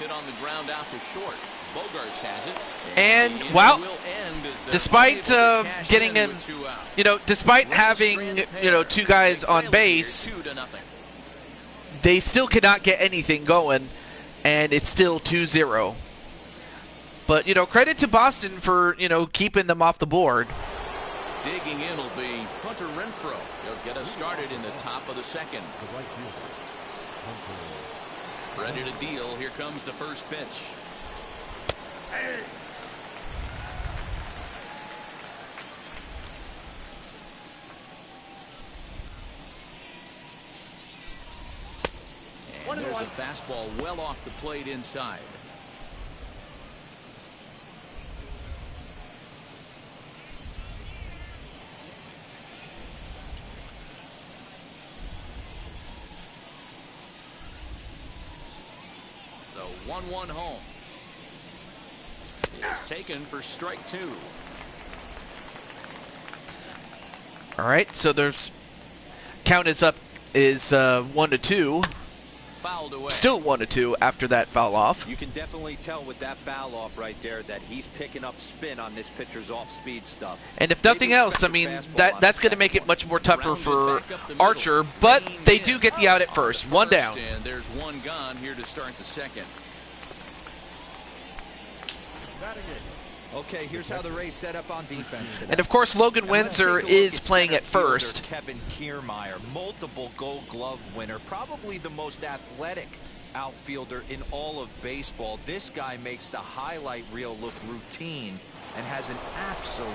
Hit on the ground out to short. Bogarts has it. And wow, despite getting him, despite having, two guys on base, they still cannot get anything going, and it's still 2-0. But, credit to Boston for, keeping them off the board. Digging in will be Hunter Renfroe. He'll get us started in the top of the second. Ready to deal. Here comes the first pitch. And there's a fastball well off the plate inside. The 1-1 home is taken for strike 2. All right, so there's count is up is 1-2. Fouled away. Still 1-2 after that foul off. You can definitely tell with that foul off right there that he's picking up spin on this pitcher's off-speed stuff. And if nothing else, I mean, that's going to make it much more tougher for Archer, but they do get the out at first. 1 down. And there's 1 gone here to start the second. Okay, here's how the Rays set up on defense today. And of course, Logan Windsor is playing at first. Kevin Kiermaier, multiple Gold Glove winner, probably the most athletic outfielder in all of baseball. This guy makes the highlight reel look routine and has an absolute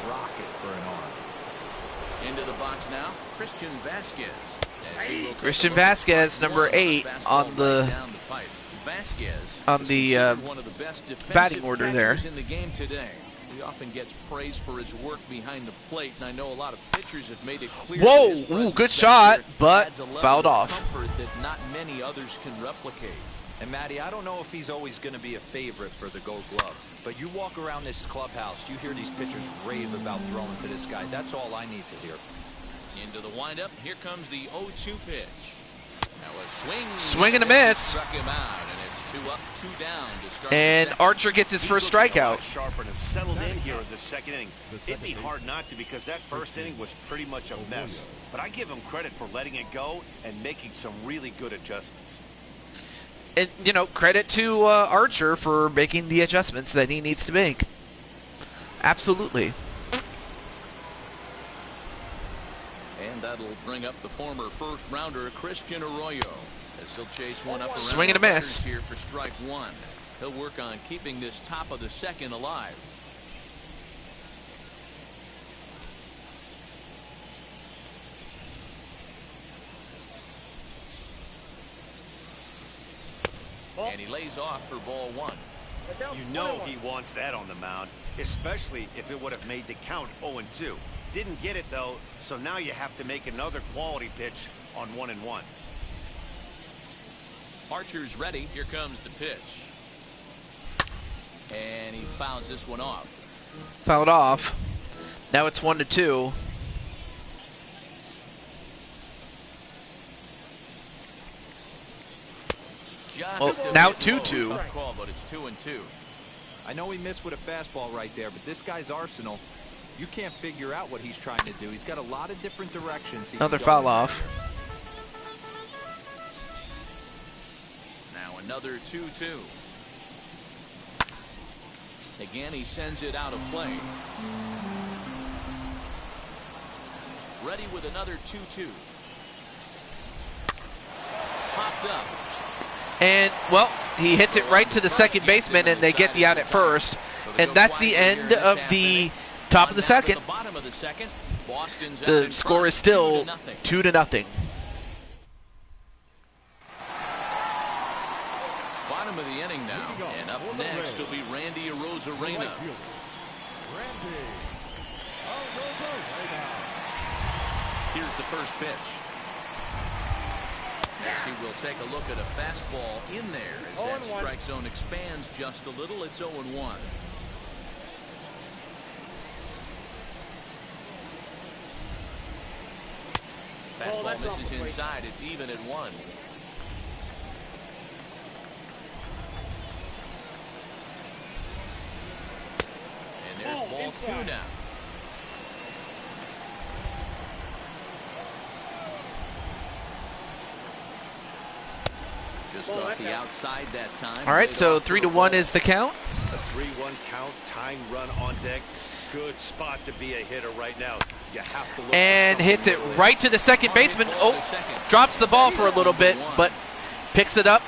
rocket for an arm. Into the box now, Christian Vasquez. Christian Vasquez, number 8 on the one of the best batting order there. In the game today. He often gets praise for his work behind the plate, and I know a lot of pitchers have made it clear. Whoa, ooh, good shot, but fouled off. Comfort that not many others can replicate. And Matty, I don't know if he's always going to be a favorite for the Gold Glove, but you walk around this clubhouse, you hear these pitchers rave about throwing to this guy. That's all I need to hear. Into the windup, here comes the 0-2 pitch. Now a swing and a miss. Struck him out, and it's 2 up, 2 down to start And the second. Archer gets his first He's looking a lot strikeout. sharper and has settled in here in the second inning. It'd be hard not to because that first inning was pretty much a mess. But I give him credit for letting it go and making some really good adjustments. And, you know, credit to Archer for making the adjustments that he needs to make. Absolutely. And that'll bring up the former first-rounder Christian Arroyo as he'll chase one up around Swing and a the miss. letters here for strike 1. He'll work on keeping this top of the second alive. And he lays off for ball 1. You know he wants that on the mound, especially if it would have made the count 0-2. Didn't get it, though, so now you have to make another quality pitch on 1-1. Archer's ready. Here comes the pitch. And he fouls this one off. Fouled off. Now it's 1-2. Now 2-2. Call, but it's 2-2. I know he missed with a fastball right there, but this guy's arsenal, you can't figure out what he's trying to do. He's got a lot of different directions. Another foul off. Now another 2-2. Again, he sends it out of play. Ready with another 2-2. Popped up. And, well, he hits it right to the second baseman, and they get the out at first. And that's the end of the top of the second. The score is still 2-0. Bottom of the inning now. And up next will be Randy Arozarena. Here's the first pitch. As he will take a look at a fastball in there as that strike zone expands just a little. It's 0-1. Fastball misses inside. It's even at 1. And there's ball 2 now. Just off the outside that time. All right, so 3-1 is the count. A 3-1 count, tying run on deck. Good spot to be a hitter right now. You have to look And hits it right to the second baseman. Oh, drops the ball for a little bit, but picks it up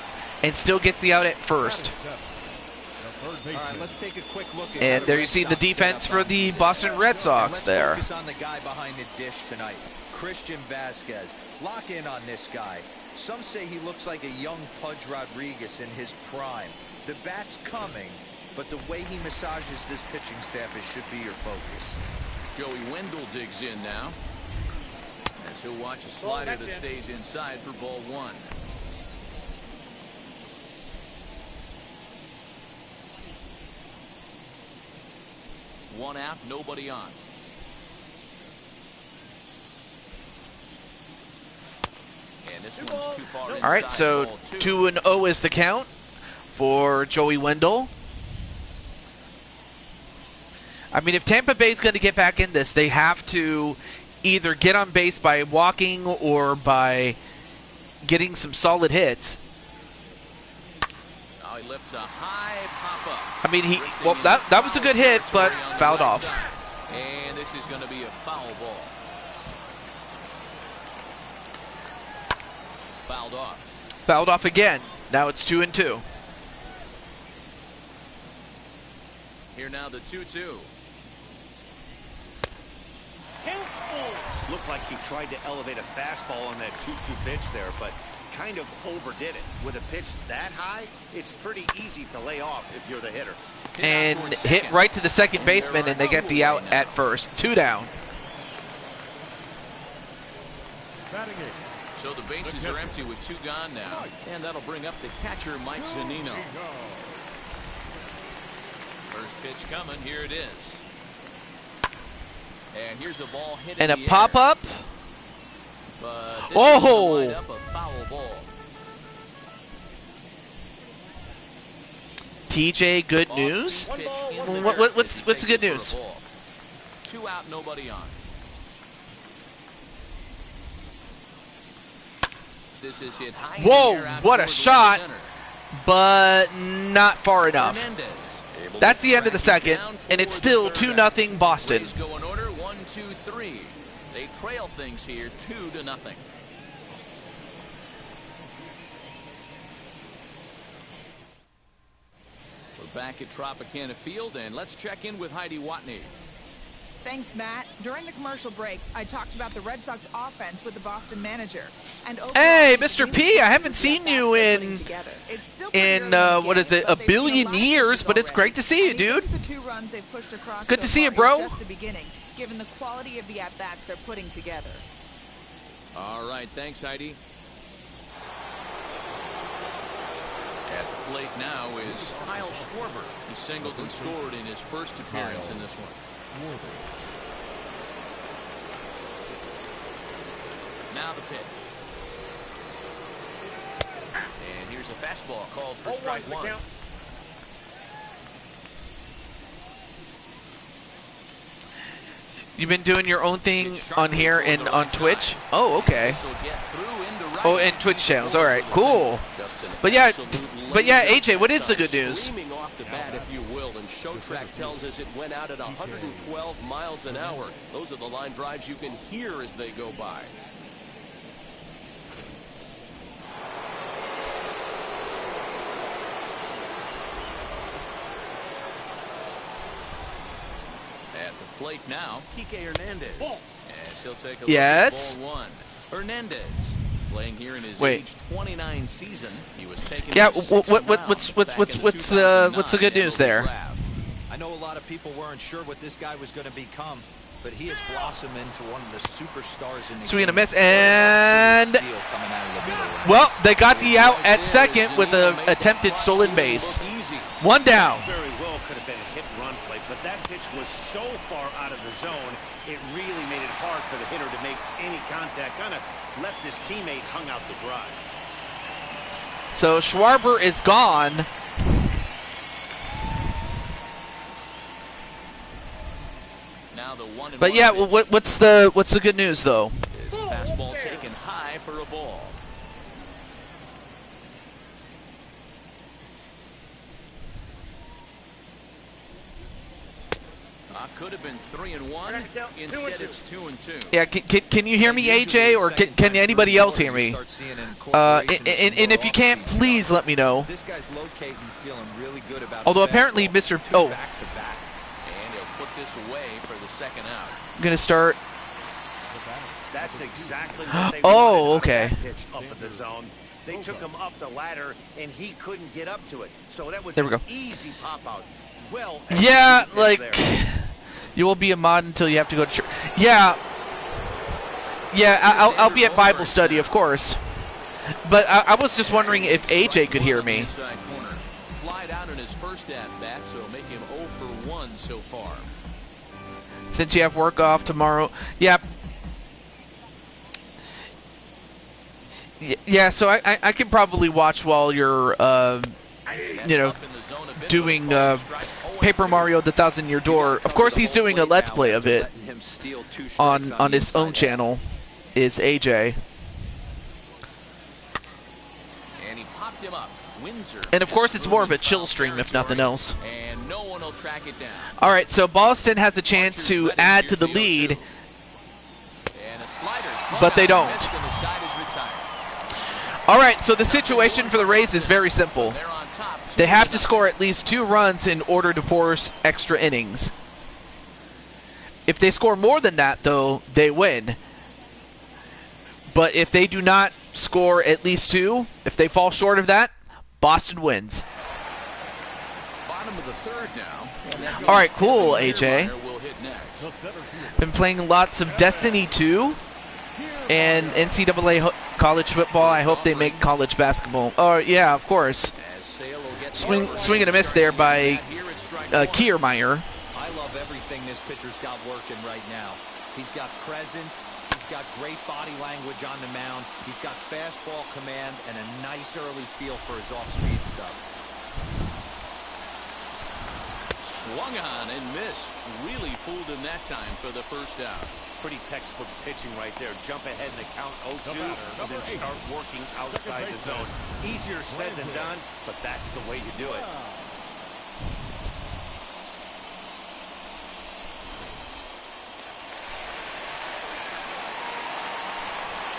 and still gets the out at first. All right, let's take a quick look at And there you see the defense for the Boston Red Sox there. Let's focus on the guy behind the dish tonight, Christian Vasquez. Lock in on this guy. Some say he looks like a young Pudge Rodriguez in his prime. The bat's coming, but the way he massages this pitching staff should be your focus. Joey Wendell digs in now. As he'll watch a slider that stays inside for ball 1. One out, nobody on. And this one's too far inside. All right, so 2-0 is the count for Joey Wendell. I mean, if Tampa Bay's going to get back in this, they have to either get on base by walking or by getting some solid hits. Now he lifts a high pop-up. I mean, that was a good hit, but fouled off. And this is going to be a foul ball. Fouled off. Fouled off again. Now it's 2-2. Here now the 2-2. Looked like he tried to elevate a fastball on that 2-2 pitch there, but kind of overdid it. With a pitch that high, it's pretty easy to lay off if you're the hitter. And hit right to the second baseman, and they get the out at first. 2 down. So the bases are empty with 2 gone now. And that'll bring up the catcher, Mike Zunino. First pitch coming. Here it is. And here's a ball hit And a in the pop-up. But this Oh! is up a foul ball. TJ, good news? What's the good news? 2 out, nobody on. This is hit high. Whoa, what a shot, but not far enough. That's the end of the second, and it's still 2-0 Boston. Go in order, 1, 2, 3. They trail things here 2-0. We're back at Tropicana Field, and let's check in with Heidi Watney. Thanks, Matt. During the commercial break, I talked about the Red Sox offense with the Boston manager. And hey, Mr. P, I haven't seen you in what is it, a billion years, but it's great to see you, dude. The 2 runs they've pushed across good to see you, bro. Just the beginning, given the quality of the at-bats they're putting together. All right, thanks, Heidi. At the plate now is Kyle Schwarber. He singled and scored in his first appearance in this one. Now the pitch. And here's a fastball called for strike 1. You've been doing your own thing on here and on Twitch? Oh, okay. Oh, and Twitch channels. All right, cool. But yeah, AJ, what is the good news? Off the bat, if you will, and ShowTrack tells us it went out at 112 miles an hour. Those are the line drives you can hear as they go by. At the plate now, Kike Hernandez. As he'll take a look yes. at ball 1. Hernandez. Playing here in his age 29 season, he was taken. Yeah, what's the good news there? I know a lot of people weren't sure what this guy was going to become, but he has blossomed into one of the superstars in the Swing and a game. miss, and well, they got the out at second with an attempted stolen base. 1 down. Very well could have been a hit-run play, but that pitch was so far out of the zone, it really made it hard for the hitter to make any contact. Kind of left his teammate hung out to dry. So Schwarber is gone. Now the 1-1 But yeah, what's the good news though? is a fastball taken high for a ball. Could have been 3-1. Instead, it's 2-2. Yeah, can you hear me, AJ, or can anybody else hear me? And if you can't, please let me know. This guy's locating, feeling really good about. Although apparently Mr. Oh, Back-to-back. And he'll put this away for the second out. I'm gonna start. That's exactly what they Oh, wanted okay. out of that pitch up in the zone. They took him up the ladder, and he couldn't get up to it. So that was There we an go. easy pop-out. Well, Yeah, like there. you will be a mod until you have to go to church. Yeah, I'll be at Bible study, of course. But I was just wondering if AJ could hear me. Inside corner. Flied out in his first at-bat, so make him 0 for 1 so far. Since you have work off tomorrow. Yeah. Yeah, so I can probably watch while you're, doing Paper Mario: The Thousand-Year Door. Of course, he's doing a Let's Play of it on his own channel. Is AJ. And he popped him up. Windsor. And of course, it's more of a chill stream, if nothing else. And no one will track it down. All right, so Boston has a chance to add to the lead, And a slider. but they don't. Missed, and the side is retired. All right, so the situation for the Rays is very simple. They're on top. They have to score at least 2 runs in order to force extra innings. If they score more than that, though, they win. But if they do not score at least 2, if they fall short of that, Boston wins. Bottom of the third now. All right, cool, AJ. Will hit next. Been playing lots of Destiny 2 and NCAA college football. I hope they make college basketball. Oh, yeah, of course. As Sale will get Swing and a miss there by Kiermaier. I love everything this pitcher's got working right now. He's got presence. He's got great body language on the mound. He's got fastball command and a nice early feel for his off-speed stuff. Swung on and missed. Really fooled him that time for the first out. Pretty textbook pitching right there. Jump ahead in the count 0-2 and then start working outside the zone. Easier said than done, but that's the way you do it.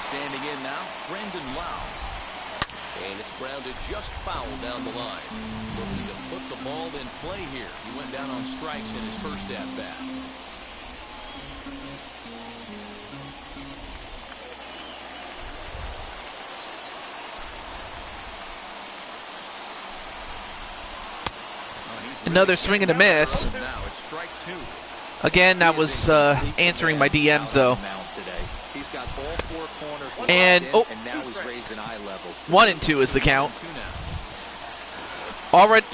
Standing in now, Brandon Lau. And it's grounded just foul down the line. Looking to put the ball in play here. He went down on strikes in his first at-bat. Another swing and a miss. Now it's strike 2. Again, I was answering my DMs, though. He's got all 4 corners And, in, oh, and now he's raising eye levels. 1 and 2 is the count.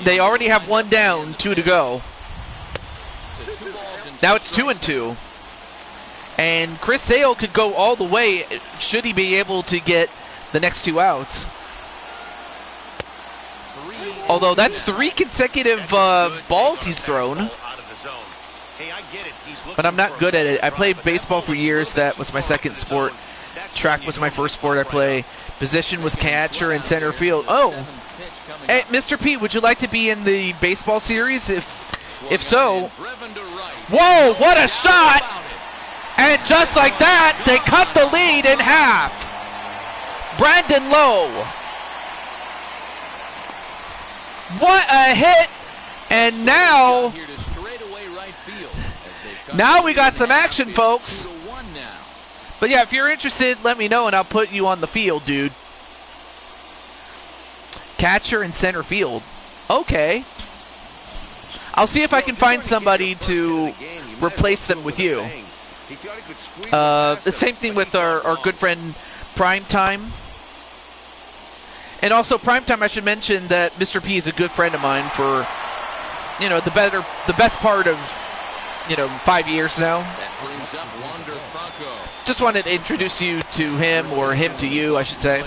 They already have 1 down, 2 to go. Now it's 2 and 2. And Chris Sale could go all the way should he be able to get the next 2 outs. Although that's 3 consecutive balls he's thrown. But I'm not good at it. I played baseball for years. That was my second sport. Track was my first sport I play. Position was catcher and center field. Oh, hey, Mr. P, would you like to be in the baseball series? If so, whoa, what a shot! And just like that, they cut the lead in half. Brandon Lowe. What a hit! And now we got some action, folks. But yeah, if you're interested, let me know and I'll put you on the field, dude. Catcher and center field. Okay. I'll see if I can find somebody to replace them with you. The same thing with our good friend Primetime. And also, Primetime, I should mention that Mr. P is a good friend of mine for, you know, the best part of, 5 years now. That brings up Wander Franco. Just wanted to introduce you to him, or him to you, I should say.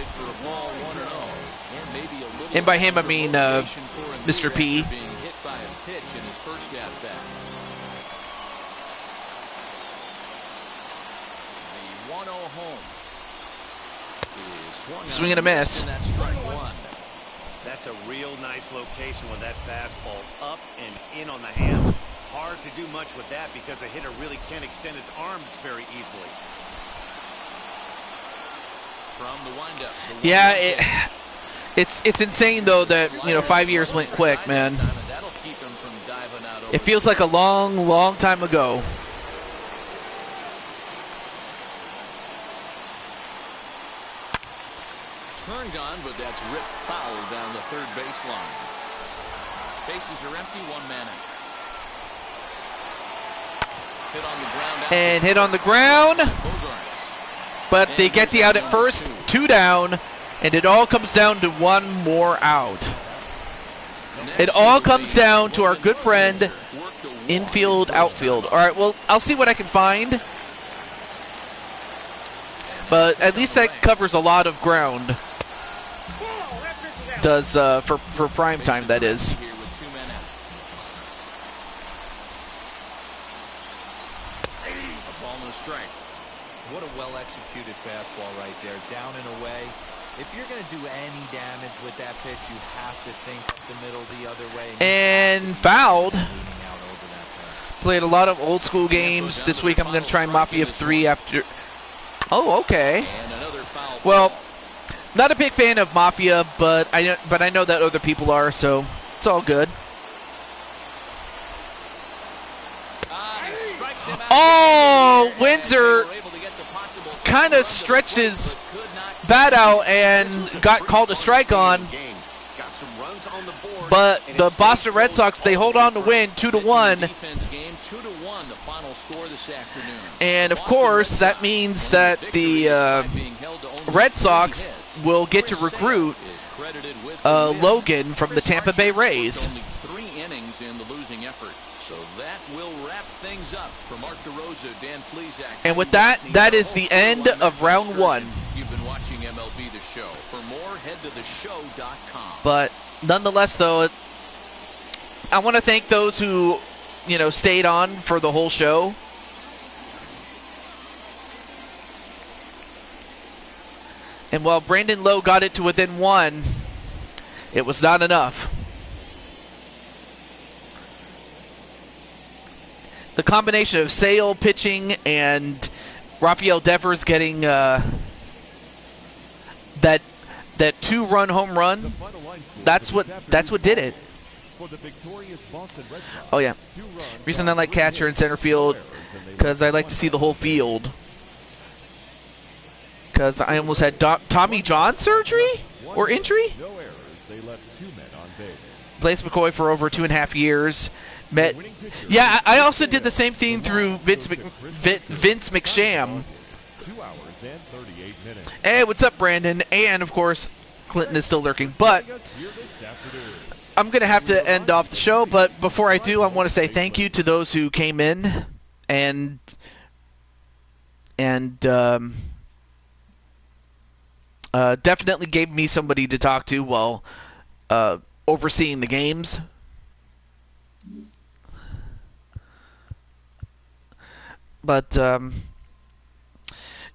And by him, I mean Mr. P. Being hit by a pitch in his first at-bat. The 1-0 home. Swing and a miss. And that's strike 1. That's a real nice location with that fastball up and in on the hands. Hard to do much with that because a hitter really can't extend his arms very easily. From the windup. Yeah, it's insane though that 5 years went quick, man. It feels like a long time ago. Turned on, but that's ripped foul down the third baseline. Bases are empty, 1 man out. Hit on the ground. And hit on the ground. But they get the out at first, 2 down, and it all comes down to 1 more out. It all comes down to our good friend, infield, outfield. All right, well, I'll see what I can find. But at least that covers a lot of ground. Does for prime time, that is. What a well-executed fastball right there, down and away. If you're going to do any damage with that pitch, you have to think up the middle the other way. And fouled. Played a lot of old school games. This week I'm going to try Mafia 3 after... Oh, okay. Well, not a big fan of Mafia, but I know that other people are, so it's all good. Oh, Windsor kind of stretched his bat out and got called a strike on. But the Boston Red Sox, they hold on to win 2-1. And of course, that means that the Red Sox will get to recruit Logan from the Tampa Bay Rays. Only 3 innings in the losing effort. So that will wrap things up for Mark DeRosa, Dan Plesac. And with that, that is the end of round 1. You've been watching MLB The Show. For more, head to theshow.com. But nonetheless, though, I want to thank those who stayed on for the whole show. And while Brandon Lowe got it to within 1, it was not enough. The combination of Sale pitching and Rafael Devers getting that 2-run home run, that's what did it. Oh yeah. Reason I like catcher and center field, because I like to see the whole field. Because I almost had Tommy John surgery or injury. Blaze McCoy for over 2.5 years. Yeah, I also did the same thing through Vince McSham. 2 hours and 38 minutes. Hey, what's up, Brandon? And, of course, Clinton is still lurking. But I'm going to have to end off the show. But before I do, I want to say thank you to those who came in and definitely gave me somebody to talk to while overseeing the games. But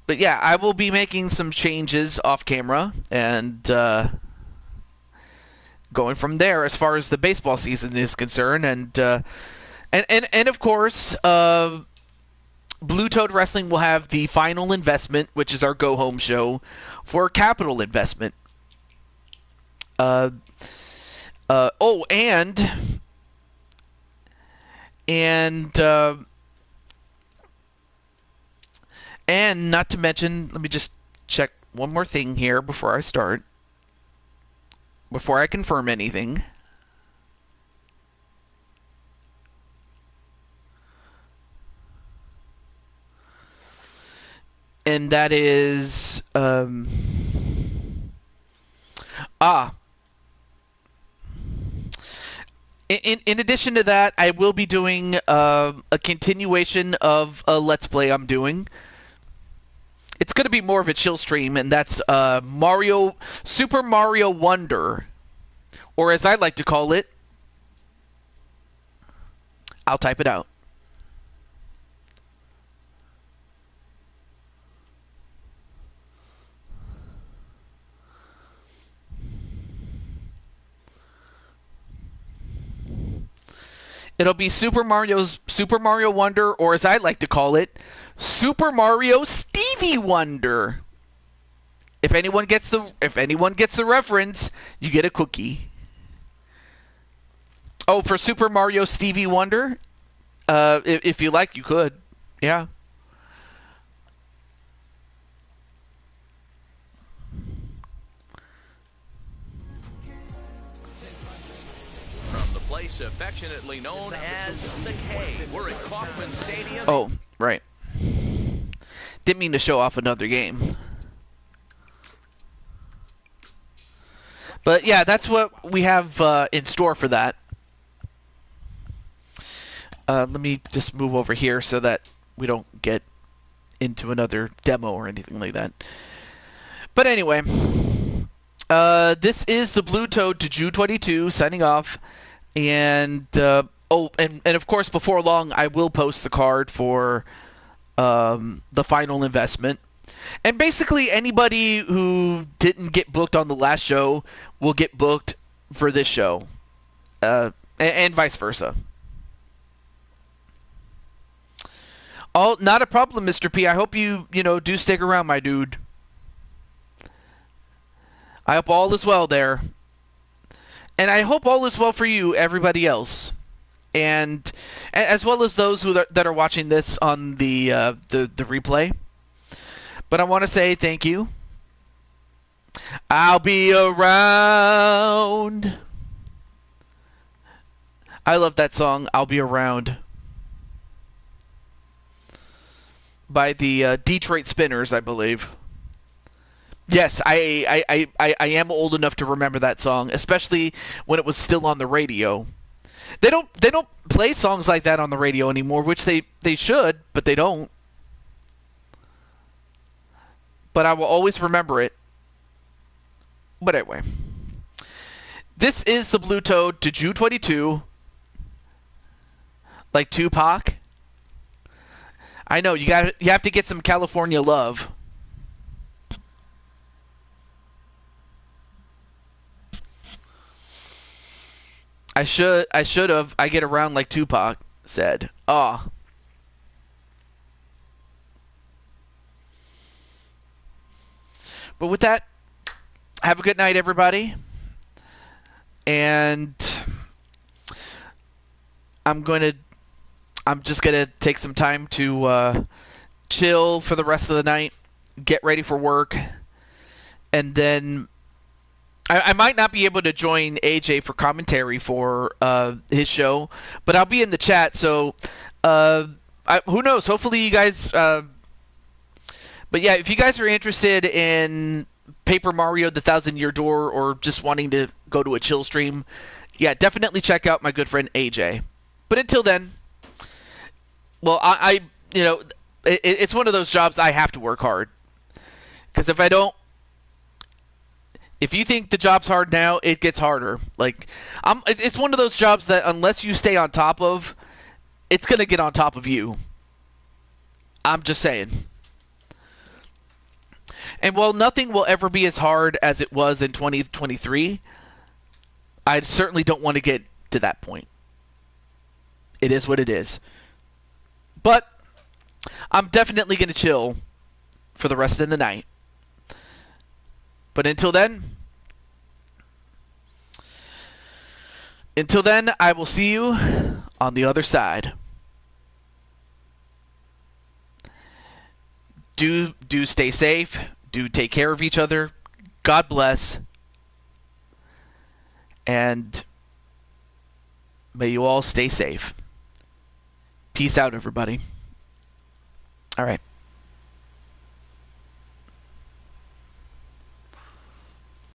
yeah, I will be making some changes off camera and going from there as far as the baseball season is concerned. And of course, Blue Toad Wrestling will have the final investment, which is our go home show for capital investment. And not to mention, let me just check one more thing here before I start. Before I confirm anything. And that is... In addition to that, I will be doing a continuation of a Let's Play I'm doing. It's going to be more of a chill stream, and that's Super Mario Wonder, or as I like to call it, I'll type it out. It'll be Super Mario Wonder, or as I like to call it, Super Mario Stevie Wonder. If anyone gets the reference, you get a cookie. Oh, for Super Mario Stevie Wonder, if you like, you could. Yeah. From the place affectionately known as the K, we're at Kauffman Stadium. Oh, right. Didn't mean to show off another game. But yeah, that's what we have in store for that. Let me just move over here so that we don't get into another demo or anything like that. But anyway, this is the Blue Toad to Jew 22 signing off. And, and of course, before long, I will post the card for... the final investment. And basically anybody who didn't get booked on the last show will get booked for this show. And vice versa. Not a problem, Mr. P. I hope you do stick around, my dude. I hope all is well there. And I hope all is well for you, everybody else. And as well as those that are watching this on the replay. But I want to say thank you. I'll be around. I love that song, I'll Be Around. By the Detroit Spinners, I believe. Yes, I am old enough to remember that song, especially when it was still on the radio. They don't play songs like that on the radio anymore, which they should, but they don't. But I will always remember it. But anyway. This is the Blue Toad to Jew 22. Like Tupac? I know, you have to get some California love. I should have. I get around like Tupac said. Oh. But with that, have a good night, everybody. And I'm just gonna take some time to chill for the rest of the night, get ready for work, and then I might not be able to join AJ for commentary for his show, but I'll be in the chat. So who knows? Hopefully you guys. But yeah, if you guys are interested in Paper Mario: The Thousand-Year Door or just wanting to go to a chill stream, yeah, definitely check out my good friend AJ. But until then, well, I it's one of those jobs I have to work hard. Because if I don't, if you think the job's hard now, it gets harder. Like, it's one of those jobs that unless you stay on top of, it's gonna get on top of you. I'm just saying. And while nothing will ever be as hard as it was in 2023, I certainly don't want to get to that point. It is what it is. But I'm definitely going to chill for the rest of the night. But until then, I will see you on the other side. Do stay safe. Do take care of each other. God bless. And may you all stay safe. Peace out, everybody. All right.